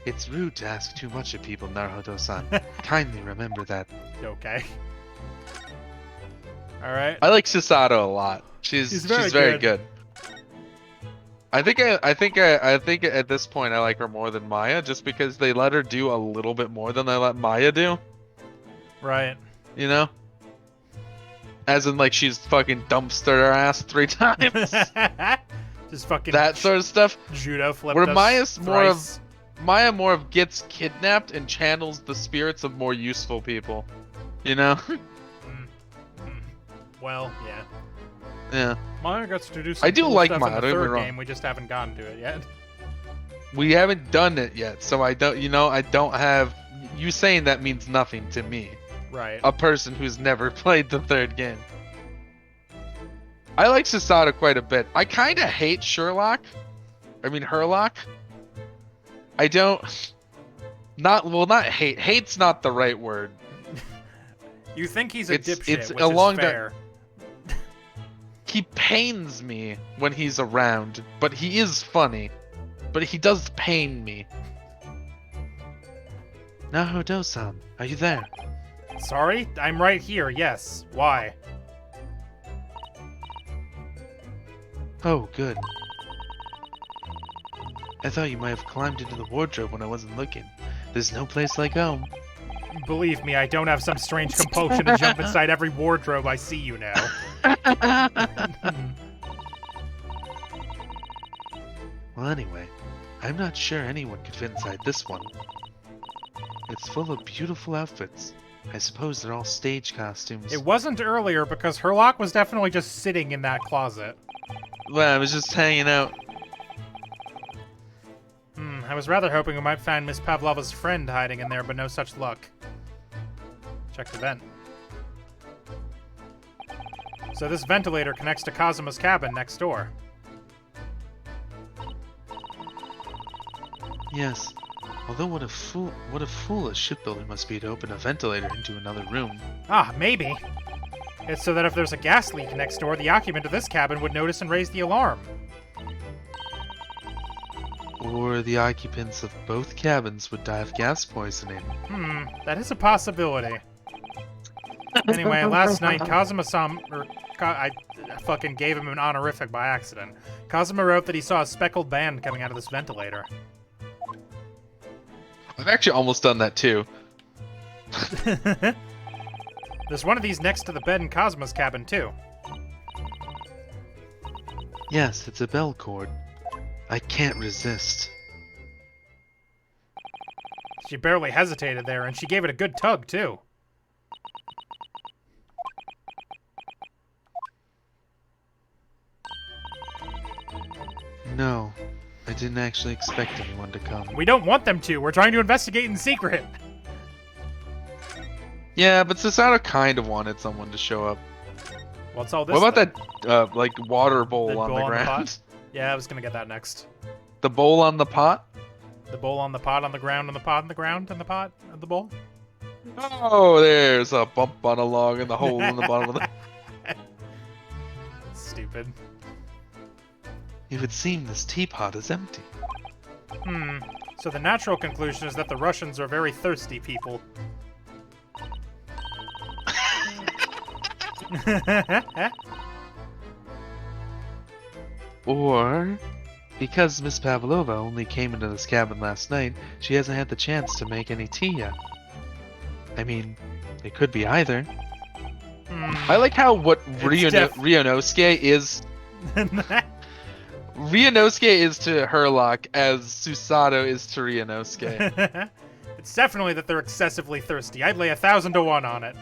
It's rude to ask too much of people, Naruhodo-san. Kindly remember that.
Okay. Alright.
I like Susato a lot. She's very good. I think at this point I like her more than Maya, just because they let her do a little bit more than they let Maya do.
Right.
You know, as in like she's fucking dumpstered her ass 3 times,
Just fucking
that sort of stuff.
judo flipped
Where
us
Maya's more of
thrice.
Maya more of gets kidnapped and channels the spirits of more useful people. You know?
Well, yeah.
Yeah.
Maya gets to do some
I do
cool
like
stuff
Maya,
in the
don't get me
third
wrong.
game. We just haven't gotten to it yet.
We haven't done it yet, so I don't. I don't have. You saying that means nothing to me,
Right.
a person who's never played the third game. I like Susato quite a bit. I kind of hate Sherlock. I mean Herlock. I don't. Not hate. Hate's not the right word.
You think he's a
It's-
dipshit,
it's
which
along
is
the-
fair.
He pains me when he's around, but he is funny. But he does pain me. Naruto-san, are you there?
Sorry? I'm right here, yes. Why?
Oh, good. I thought you might have climbed into the wardrobe when I wasn't looking. There's no place like home.
Believe me, I don't have some strange compulsion to jump inside every wardrobe I see you now.
Well, anyway, I'm not sure anyone could fit inside this one. It's full of beautiful outfits. I suppose they're all stage costumes.
It wasn't earlier because Herlock was definitely just sitting in that closet.
Well, I was just hanging out.
I was rather hoping we might find Miss Pavlova's friend hiding in there, but no such luck. Check the vent. So this ventilator connects to Kazuma's cabin next door.
Yes. Although what a fool a shipbuilder must be to open a ventilator into another room.
Ah, maybe. It's so that if there's a gas leak next door, the occupant of this cabin would notice and raise the alarm.
Or the occupants of both cabins would die of gas poisoning.
That is a possibility. Anyway, last night, I fucking gave him an honorific by accident. Kazuma wrote that he saw a speckled band coming out of this ventilator.
I've actually almost done that too.
There's one of these next to the bed in Kazuma's cabin, too.
Yes, it's a bell cord. I can't resist.
She barely hesitated there, and she gave it a good tug, too.
No, I didn't actually expect anyone to come.
We don't want them to. We're trying to investigate in secret.
Yeah, but Susato kind of wanted someone to show up.
What's all this?
What about
thing?
that, like, water bowl
The
on
bowl
the
on the
ground?
pot? Yeah, I was gonna get that next.
The bowl on the pot?
The bowl on the pot on the ground on the pot on the ground and the pot of the bowl?
Oh, there's a bump on a log and the hole in the bottom of the...
Stupid.
It would seem this teapot is empty.
So the natural conclusion is that the Russians are very thirsty people.
Or, because Miss Pavlova only came into this cabin last night, she hasn't had the chance to make any tea yet. I mean, it could be either. I like how what Ryounosuke is... Ryounosuke is to Herlock as Susato is to Ryounosuke.
It's definitely that they're excessively thirsty. I'd lay 1,000 to 1 on it.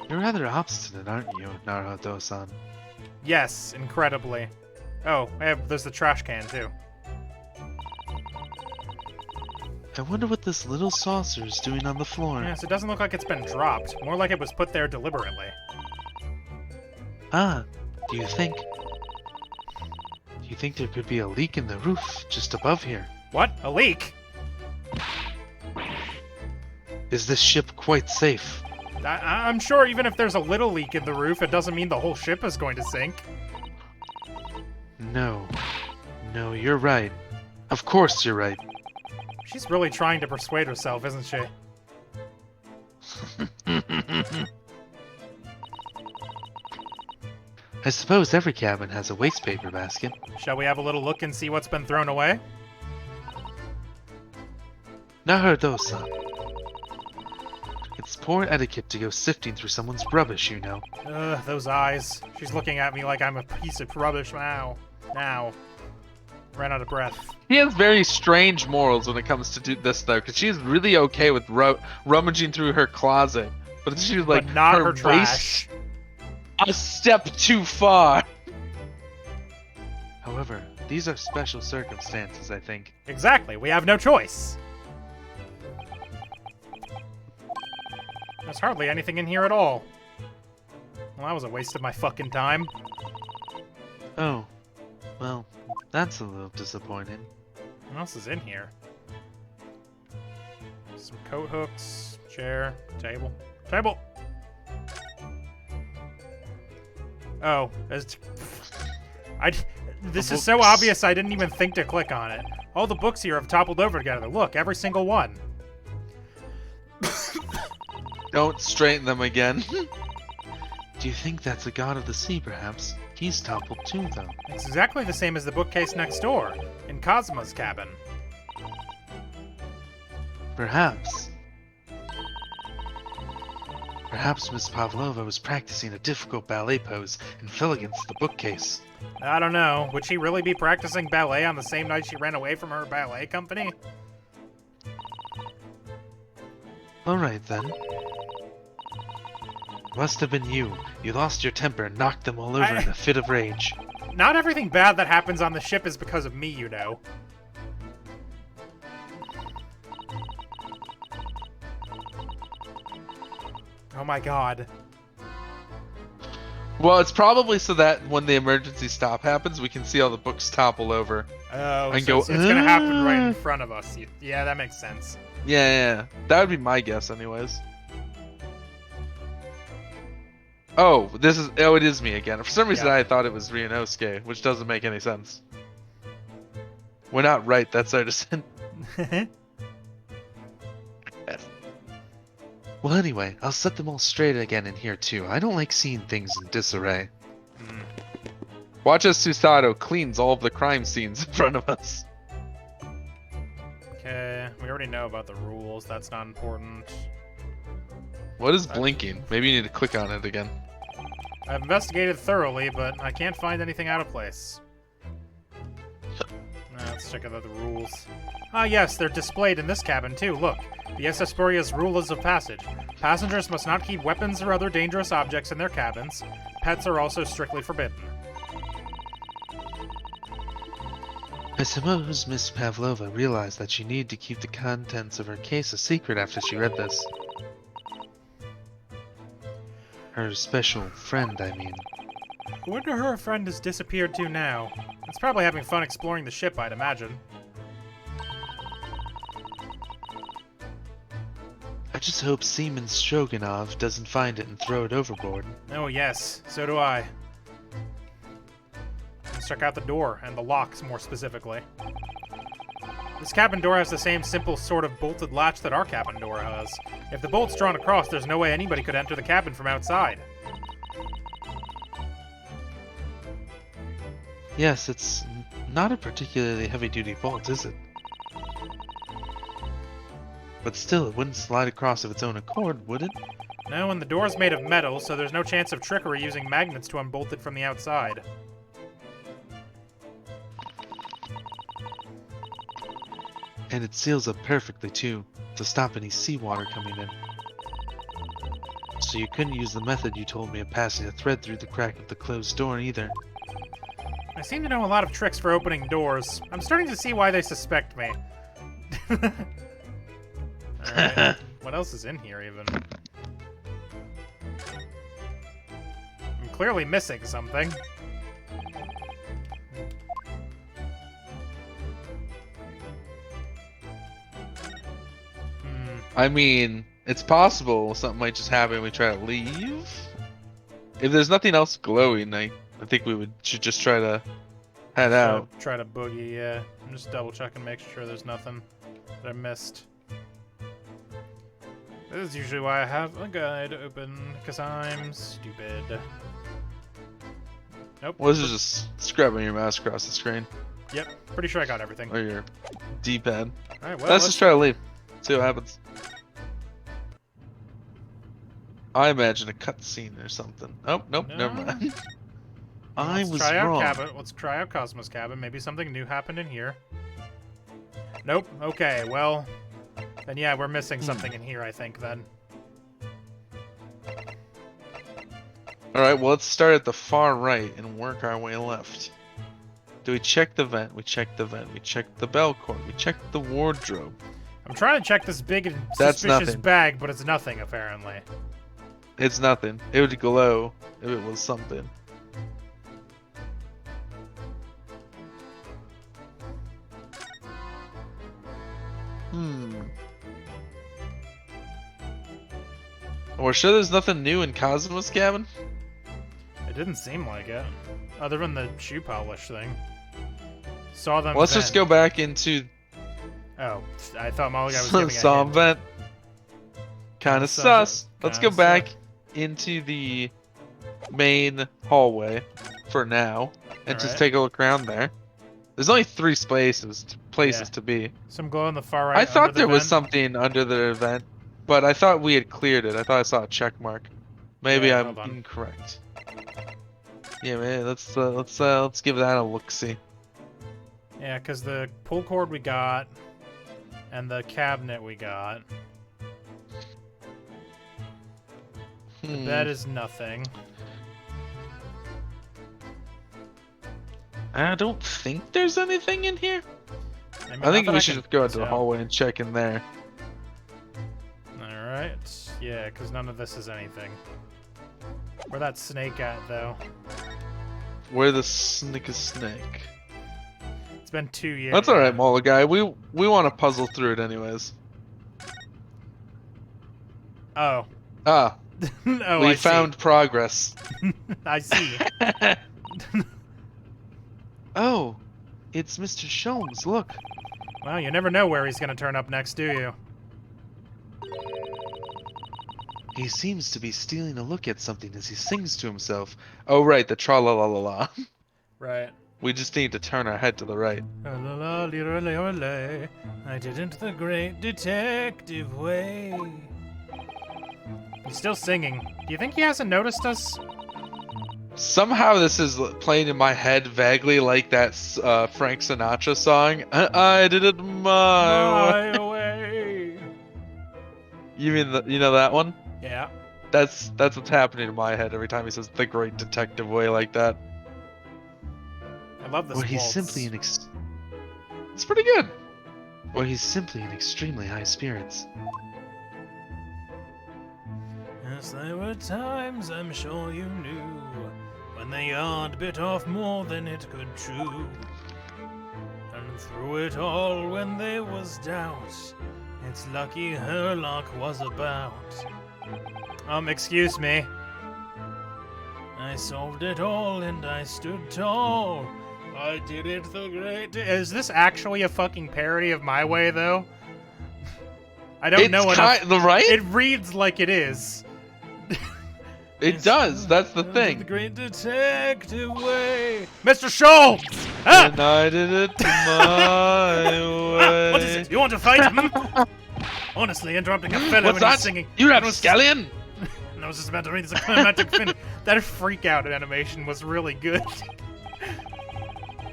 You're rather obstinate, aren't you, Naruto-san?
Yes, incredibly. Oh, there's the trash can, too.
I wonder what this little saucer is doing on the floor.
Yes, it doesn't look like it's been dropped. More like it was put there deliberately.
Ah, do you think there could be a leak in the roof just above here?
What? A leak?
Is this ship quite safe?
I'm sure even if there's a little leak in the roof, it doesn't mean the whole ship is going to sink.
No, you're right. Of course you're right.
She's really trying to persuade herself, isn't she?
I suppose every cabin has a waste paper basket.
Shall we have a little look and see what's been thrown away?
Nahardo-san. It's poor etiquette to go sifting through someone's rubbish, you know.
Ugh, those eyes. She's looking at me like I'm a piece of rubbish now. Ran out of breath.
He has very strange morals when it comes to this, though, because she's really okay with rummaging through her closet. But she's like,
but not her
waist,
trash.
a step too far.
However, these are special circumstances, I think.
Exactly, we have no choice. There's hardly anything in here at all. Well, that was a waste of my fucking time.
Oh, well, that's a little disappointing.
What else is in here? Some coat hooks, chair, table. Table! Oh, this is so obvious I didn't even think to click on it. All the books here have toppled over together. Look, every single one.
Don't straighten them again.
Do you think that's the god of the sea, perhaps? He's toppled too, though.
It's exactly the same as the bookcase next door, in Cosmo's cabin.
Perhaps. Perhaps Miss Pavlova was practicing a difficult ballet pose and fell against the bookcase.
I don't know. Would she really be practicing ballet on the same night she ran away from her ballet company?
Alright then. Must have been you. You lost your temper and knocked them all over in a fit of rage.
Not everything bad that happens on the ship is because of me, you know. Oh my god.
Well, it's probably so that when the emergency stop happens, we can see all the books topple over.
Oh,
And
so
go,
it's gonna happen right in front of us. Yeah, that makes sense.
Yeah. That would be my guess, anyways. Oh, it is me again. For some reason,
Yeah.
I thought it was Ryounosuke, which doesn't make any sense. We're not right. That's our descent.
Well, anyway, I'll set them all straight again in here, too. I don't like seeing things in disarray.
Watch as Susato cleans all of the crime scenes in front of us.
Okay, we already know about the rules. That's not important.
What is blinking? Maybe you need to click on it again.
I've investigated thoroughly, but I can't find anything out of place. Let's check out the rules. Ah, yes, they're displayed in this cabin, too. Look, the SS Boria's rules of passage. Passengers must not keep weapons or other dangerous objects in their cabins. Pets are also strictly forbidden.
I suppose Miss Pavlova realized that she needed to keep the contents of her case a secret after she read this. Her special friend, I mean.
I wonder who her friend has disappeared to now. It's probably having fun exploring the ship, I'd imagine.
I just hope Seaman Stroganov doesn't find it and throw it overboard.
Oh, yes. So do I. Let's check out the door, and the locks, more specifically. This cabin door has the same simple sort of bolted latch that our cabin door has. If the bolt's drawn across, there's no way anybody could enter the cabin from outside.
Yes, it's not a particularly heavy-duty bolt, is it? But still, it wouldn't slide across of its own accord, would it?
No, and the door's made of metal, so there's no chance of trickery using magnets to unbolt it from the outside.
And it seals up perfectly, too, to stop any seawater coming in. So you couldn't use the method you told me of passing a thread through the crack of the closed door, either.
I seem to know a lot of tricks for opening doors. I'm starting to see why they suspect me. Alright, what else is in here, even? I'm clearly missing something.
I mean, it's possible something might just happen and we try to leave. If there's nothing else glowing, I think we should just try to head out.
Try to boogie, yeah. I'm just double checking, make sure there's nothing that I missed. This is usually why I have a guide open, because I'm stupid. Nope.
Well, this is just scrubbing your mouse across the screen
Yep. Pretty sure I got everything.
or your D-pad.
All right. Well,
Let's just try to leave. See what happens. I imagine a cutscene or something. Oh, nope, never
No.
mind. I
Let's
was
try out
wrong.
cabin. Let's try out Cosmos Cabin. Maybe something new happened in here. Nope. Okay. Well, then yeah, we're missing something in here. I think then.
All right, well, let's start at the far right and work our way left. Do we check the vent? We check the vent. We check the bell cord. We check the wardrobe.
I'm trying to check this big and
That's
suspicious
nothing.
bag, but it's nothing apparently.
It's nothing. It would glow if it was something. We're sure there's nothing new in Cosmos Cabin?
It didn't seem like it, other than the shoe polish thing. Saw them.
Let's just go back into
Oh, I thought Molly guy was giving a
some
hint.
vent. Kind of sus. Let's go
Kinda
back into the main hallway for now and just
Alright.
take a look around there. There's only 3 places
Yeah.
to be.
Some glow on the far right.
I
under
thought
the
there was
vent.
something under the vent, but I thought we had cleared it. I thought I saw a check mark. Maybe
Yeah,
I'm
hold on.
incorrect. Yeah, man. Let's give that a look. See.
Yeah, because the pull cord we got, and the cabinet we got. The bed is nothing.
I don't think there's anything in here.
mean,
I think
not that
we should
can
just go into the
tell.
hallway and check in there.
Alright. Yeah, because none of this is anything. Where that snake at, though?
Where the snake is snake.
It's been 2 years.
That's alright, Mola guy. We want to puzzle through it anyways.
Oh.
Ah,
Oh,
we
I
found progress.
see. I see.
Oh, it's Mr. Sholmes. Look.
Well, you never know where he's gonna turn up next, do you?
He seems to be stealing a look at something as he sings to himself. Oh, right, the tra-la-la-la-la.
Right.
We just need to turn our head to the right.
I didn't the great detective way. He's still singing. Do you think he hasn't noticed us?
Somehow this is playing in my head vaguely like that Frank Sinatra song. I did it my way.
My way.
You mean you know that one?
Yeah.
That's what's happening in my head every time he says the great detective way like that.
I love this.
Or he's
waltz.
simply It's pretty good. Or he's simply in extremely high spirits.
Yes, there were times I'm sure you knew when the yard bit off more than it could chew. And through it all, when there was doubt, it's lucky her luck was about. Excuse me. I solved it all and I stood tall. I did it the great. Is this actually a fucking parody of My Way, though? I don't know enough.
Right?
It reads like it is.
It does. That's the thing.
The great detective way. Mr. Schultz! Ah!
And I did it my way.
What is it? You want to fight? Honestly, interrupting a fellow
What's
when
that?
he's singing.
You have
I was-
scallion?
I was just about to read this climatic finish. That freak out animation was really good.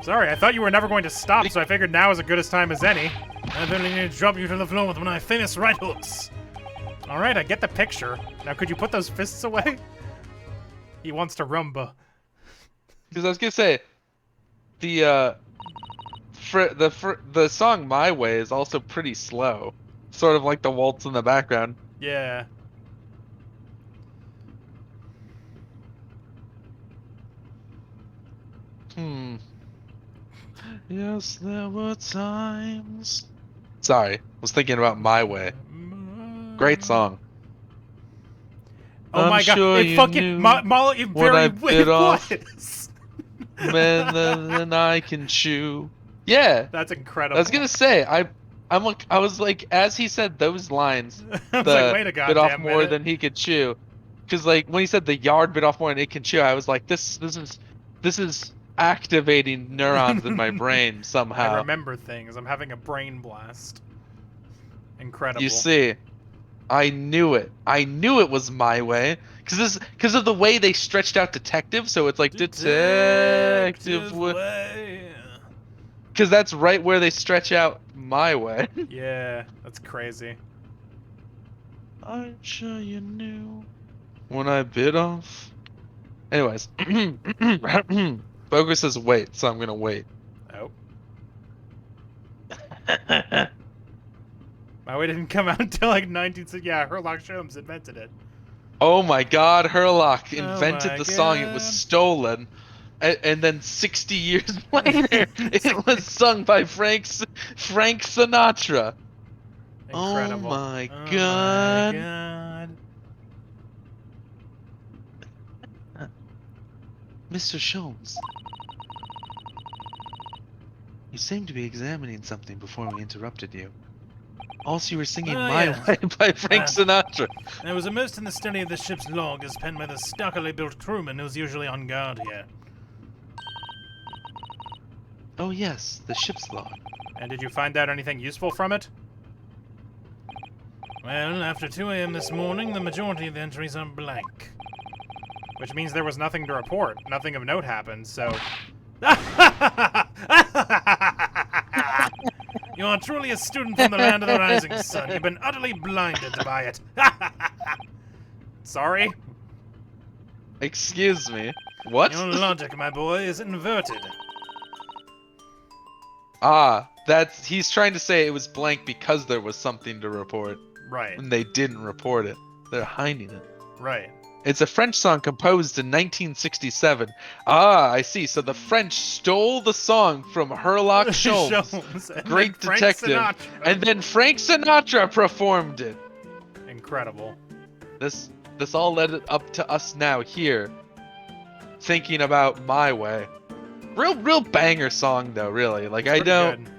Sorry, I thought you were never going to stop, so I figured now is as good a time as any. I really need to drop you to the floor with one of my famous right hooks. Alright, I get the picture. Now could you put those fists away? He wants to rumba.
Because I was gonna say, the song "My Way" is also pretty slow, sort of like the waltz in the background.
Yeah.
Yes, there were times. Sorry, I was thinking about "My Way." Great song.
Oh
I'm
my god,
sure
it
you
fucking
knew
Molly it
what I
very
bit
it
off.
was.
Man, than I can chew. Yeah,
That's incredible.
I was gonna say I was like, as he said those lines,
I was
the
like, wait a
bit off
goddamn
more
minute.
than he could chew. Because like when he said the yard bit off more than it can chew, I was like, this This is activating neurons in my brain
I
somehow.
remember things. I'm having a brain blast. Incredible.
You see, I knew it. I knew it was my way. Because of the way they stretched out detective, so it's like detective
way.
Because that's right where they stretch out my way.
Yeah, that's crazy.
I'm sure you knew when I bit off. Anyways, Bogo says wait, so I'm gonna wait.
Oh. My way didn't come out until like 1960. Yeah, Herlock Sholmes invented it.
Oh my God, Herlock
Oh
invented
my
the song. It was
God.
stolen, and then 60 years later, it was sung by Frank Sinatra.
Incredible.
Oh my
Oh
God.
my God.
Mr. Sholmes, you seemed to be examining something before we interrupted you. Also, you were singing
Oh,
My
yes.
Way by Frank Sinatra.
I was immersed in the study of the ship's log as penned by the stockily built crewman who's usually on guard here.
Oh yes, the ship's log.
And did you find out anything useful from it? Well, after 2 a.m. this morning, the majority of the entries are blank. Which means there was nothing to report. Nothing of note happened, so... You are truly a student from the land of the rising sun. You've been utterly blinded by it. Sorry?
Excuse me. What?
Your logic, my boy, is inverted.
He's trying to say it was blank because there was something to report,
Right,
and they didn't report it. They're hiding it.
right.
It's a French song composed in 1967. I see. So the French stole the song from Herlock Sholmes,
and
great
then Frank
detective,
Sinatra.
and then Frank Sinatra performed it.
Incredible.
This all led up to us now here, thinking about My Way. Real banger song though, really. Like I
Pretty
don't,
good.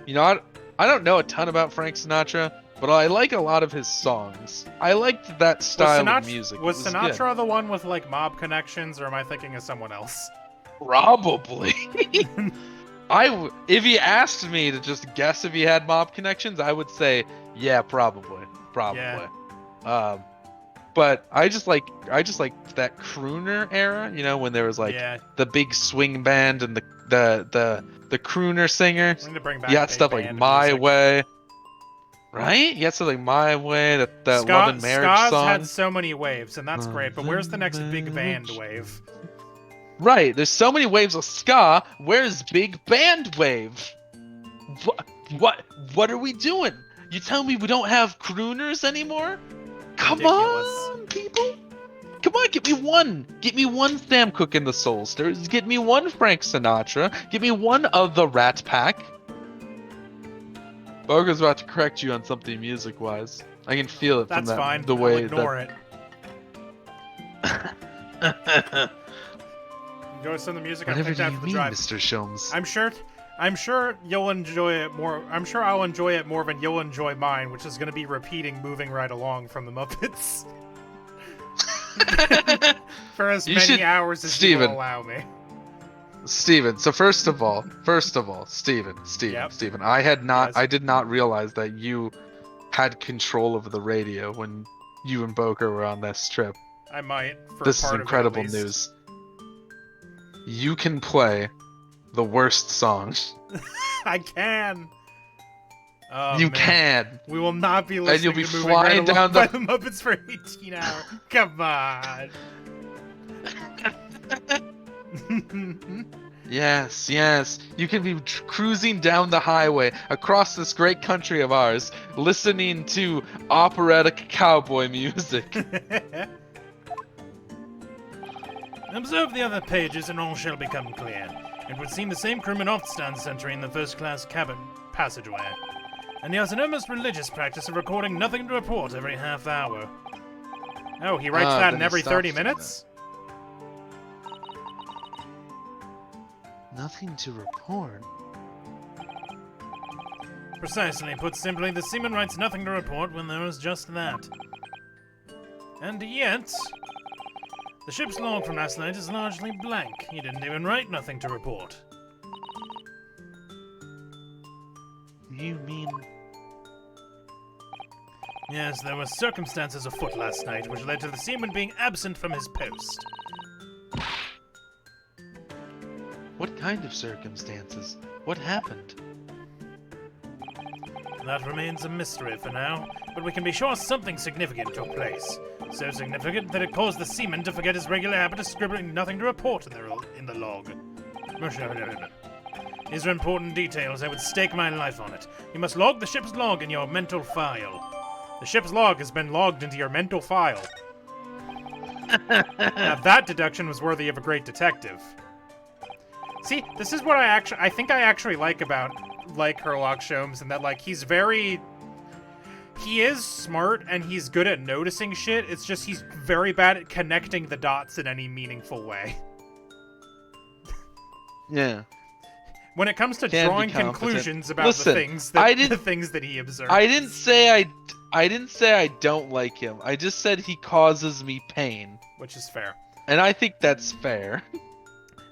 you know, I don't know a ton about Frank Sinatra, but I like a lot of his songs. I liked that style of music.
Was
It
Sinatra
good.
the one with like mob connections, or am I thinking of someone else?
Probably. If he asked me to just guess if he had mob connections, I would say yeah, probably.
Yeah.
But I just like that crooner era, you know, when there was like
Yeah.
the big swing band and the crooner singer.
We need to bring back
You got
big
stuff like
band
My
music.
Way. Right? You got stuff like My Way, that Love and Marriage
Ska's
song.
had so many waves, and that's great, but where's the next big band
Marriage.
wave?
Right, there's so many waves of ska. Where's big band wave? What are we doing? You tell me we don't have crooners anymore? Come
Ridiculous.
on, people. Come on, get me one. Get me one Sam Cooke and the Soulsters. Get me one Frank Sinatra. Get me one of the Rat Pack. Bogo's about to correct you on something music-wise. I can feel it from
That's fine.
the way
I'll ignore it.
that.
Enjoy some of the music I
Whatever
picked
do
out
you
for the
mean,
drive.
Mr. Sholmes?
I'm sure you'll enjoy it more. I'm sure I'll enjoy it more than you'll enjoy mine, which is going to be repeating "Moving Right Along" from the Muppets for as many hours as you will allow me.
Steven, so first of all, Steven,
Yep.
Steven,
Yes.
I did not realize that you had control over the radio when you and Boker were on this trip.
I might. For
This is
part
incredible
of it at least.
news. You can play the worst songs.
I can. Oh,
You
man.
can.
We will not be listening
you'll be
to Moving
flying
Right Along
down
by
the-
the Muppets for 18 hours. Come on.
Yes. You can be cruising down the highway across this great country of ours, listening to operatic cowboy music.
Observe the other pages and all shall become clear. It would seem the same crewman oft stands sentry in the first-class cabin passageway. And he has an almost religious practice of recording nothing to report every half hour. Oh, he writes that
then
in
he
every
stops
30
doing
minutes?
Nothing to report.
Precisely. Put simply, the seaman writes nothing to report when there is just that. And yet... The ship's log from last night is largely blank. He didn't even write nothing to report.
You mean...
Yes, there were circumstances afoot last night which led to the seaman being absent from his post.
What kind of circumstances? What happened?
That remains a mystery for now, but we can be sure something significant took place. So significant that it caused the seaman to forget his regular habit of scribbling nothing to report in the log. These are important details. I would stake my life on it. You must log the ship's log in your mental file. The ship's log has been logged into your mental file. Now that deduction was worthy of a great detective. See, this is what I think I actually like about Herlock Sholmes, and that he is smart and he's good at noticing shit. It's just he's very bad at connecting the dots in any meaningful way.
Yeah.
When it comes to
Can be
drawing
competent.
conclusions about
Listen,
the things that he observes.
I didn't say I don't like him. I just said he causes me pain.
Which is fair.
And I think that's fair.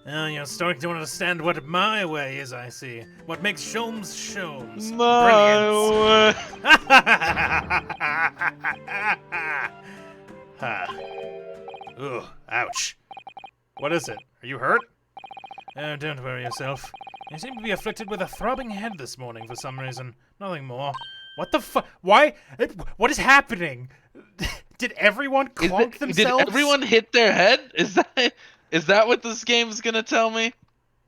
You're starting to understand what my way is, I see. What makes Sholmes Sholmes.
My
Ugh, ouch. What is it? Are you hurt? Don't worry yourself. You seem to be afflicted with a throbbing head this morning for some reason. Nothing more. What the fuck? Why? What is happening? Did everyone clonk themselves?
Did everyone hit their head? Is that what this game's gonna tell me?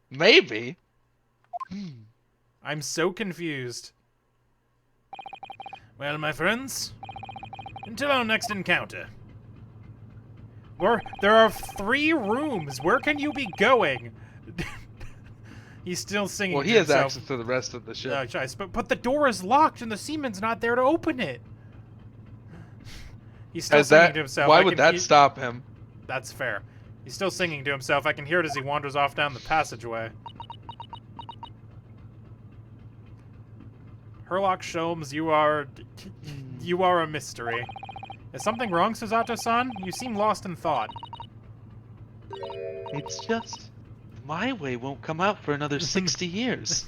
Maybe.
I'm so confused. Well, my friends, until our next encounter. There are 3 rooms. Where can you be going? He's still singing.
Well, he
to
has
himself.
access to the rest of the ship.
But the door is locked and the seaman's not there to open it. He's still singing to himself.
Why would that stop him?
That's fair. He's still singing to himself. I can hear it as he wanders off down the passageway. Herlock Sholmes, you are a mystery. Is something wrong, Susato-san? You seem lost in thought.
It's just... my way won't come out for another 60 years.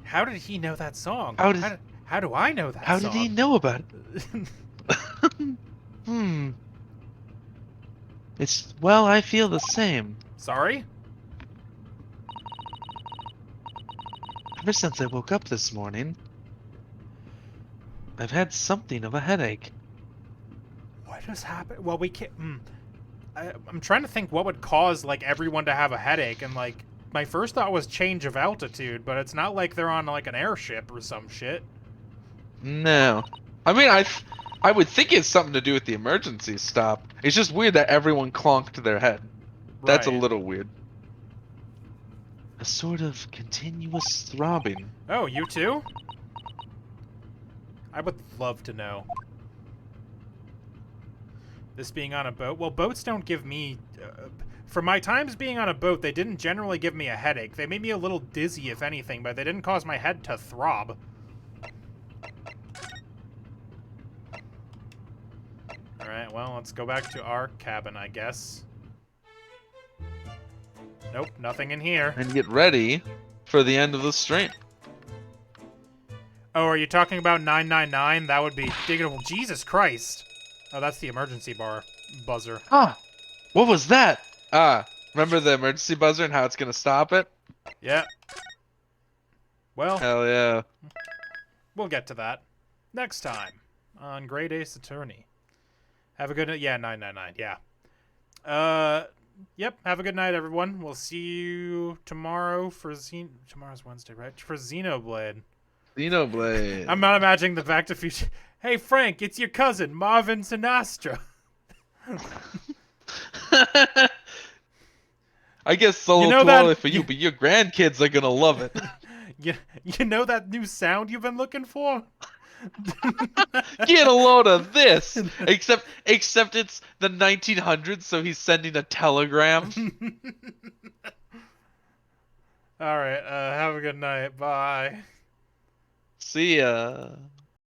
How did he know that song?
How
how do I know that
How
song?
did he know about it? Well, I feel the same.
Sorry?
Ever since I woke up this morning, I've had something of a headache.
What has happened? Well, we can't... I'm trying to think what would cause, everyone to have a headache, and, my first thought was change of altitude, but it's not like they're on, an airship or some shit.
No. I mean, I would think it's something to do with the emergency stop. It's just weird that everyone clonked their head. That's a
Right.
little weird.
A sort of continuous throbbing.
Oh, you too? I would love to know. This being on a boat? Well, boats don't give me... for my times being on a boat, they didn't generally give me a headache. They made me a little dizzy, if anything, but they didn't cause my head to throb. Alright, well, let's go back to our cabin, I guess. Nope, nothing in here.
And get ready for the end of the stream.
Oh, are you talking about 999? That would be diggable. Jesus Christ. Oh, that's the emergency buzzer.
Huh. What was that?
Remember the emergency buzzer and how it's gonna stop it?
Yeah. Well,
Hell yeah.
we'll get to that next time on Great Ace Attorney. Have a good night. Yeah, 999. Yeah. Yep. Have a good night, everyone. We'll see you tomorrow for tomorrow's Wednesday, right? For Xenoblade.
Xenoblade.
I'm not imagining the Back to Future. Hey, Frank, it's your cousin, Marvin Sinatra.
I guess it's a little too early for you, but your grandkids are gonna love it.
You know that new sound you've been looking for?
Get a load of this. Except it's the 1900s, so he's sending a telegram.
All right. Have a good night. Bye.
See ya.